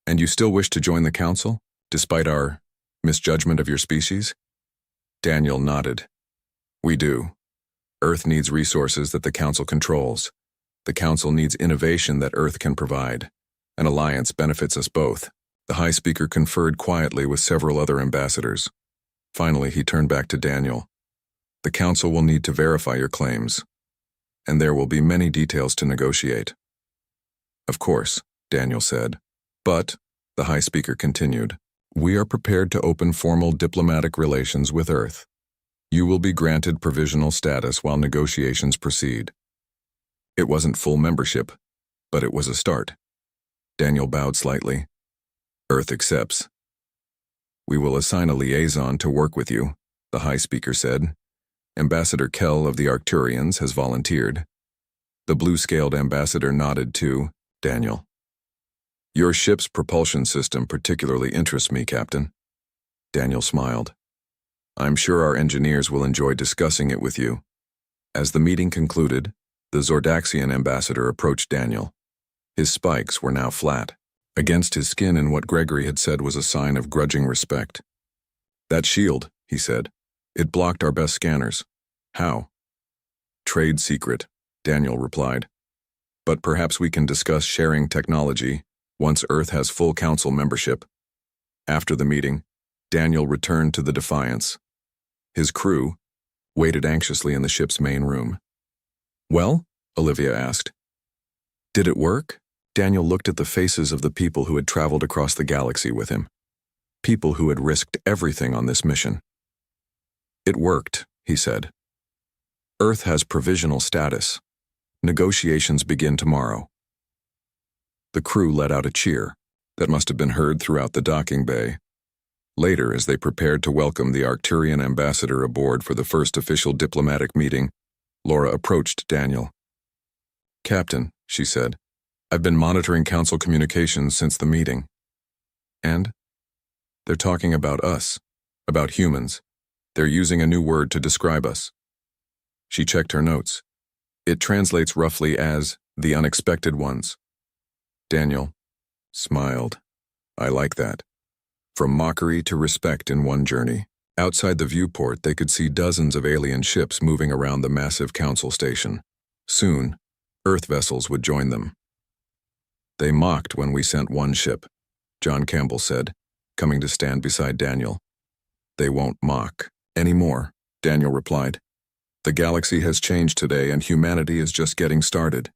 And you still wish to join the Council, despite our misjudgment of your species? Daniel nodded. We do. Earth needs resources that the Council controls. The Council needs innovation that Earth can provide. An alliance benefits us both. The High Speaker conferred quietly with several other ambassadors. Finally, he turned back to Daniel. The Council will need to verify your claims, and there will be many details to negotiate. Of course, Daniel said. But, the High Speaker continued, we are prepared to open formal diplomatic relations with Earth. You will be granted provisional status while negotiations proceed. It wasn't full membership, but it was a start. Daniel bowed slightly. Earth accepts. We will assign a liaison to work with you, the High Speaker said. Ambassador Kell of the Arcturians has volunteered. The blue-scaled ambassador nodded to Daniel. Your ship's propulsion system particularly interests me, Captain. Daniel smiled. I'm sure our engineers will enjoy discussing it with you. As the meeting concluded, the Zordaxian ambassador approached Daniel. His spikes were now flat, against his skin in what Gregory had said was a sign of grudging respect. That shield, he said. It blocked our best scanners. How? Trade secret, Daniel replied. But perhaps we can discuss sharing technology once Earth has full Council membership. After the meeting, Daniel returned to the Defiance. His crew waited anxiously in the ship's main room. Well? Olivia asked. Did it work? Daniel looked at the faces of the people who had traveled across the galaxy with him. People who had risked everything on this mission. It worked, he said. Earth has provisional status. Negotiations begin tomorrow. The crew let out a cheer that must have been heard throughout the docking bay. Later, as they prepared to welcome the Arcturian ambassador aboard for the first official diplomatic meeting, Laura approached Daniel. Captain, she said, I've been monitoring Council communications since the meeting. And? They're talking about us, about humans. They're using a new word to describe us. She checked her notes. It translates roughly as the unexpected ones. Daniel smiled. I like that. From mockery to respect in one journey. Outside the viewport, they could see dozens of alien ships moving around the massive Council station. Soon, Earth vessels would join them. They mocked when we sent one ship, John Campbell said, coming to stand beside Daniel. They won't mock anymore, Daniel replied. The galaxy has changed today and humanity is just getting started.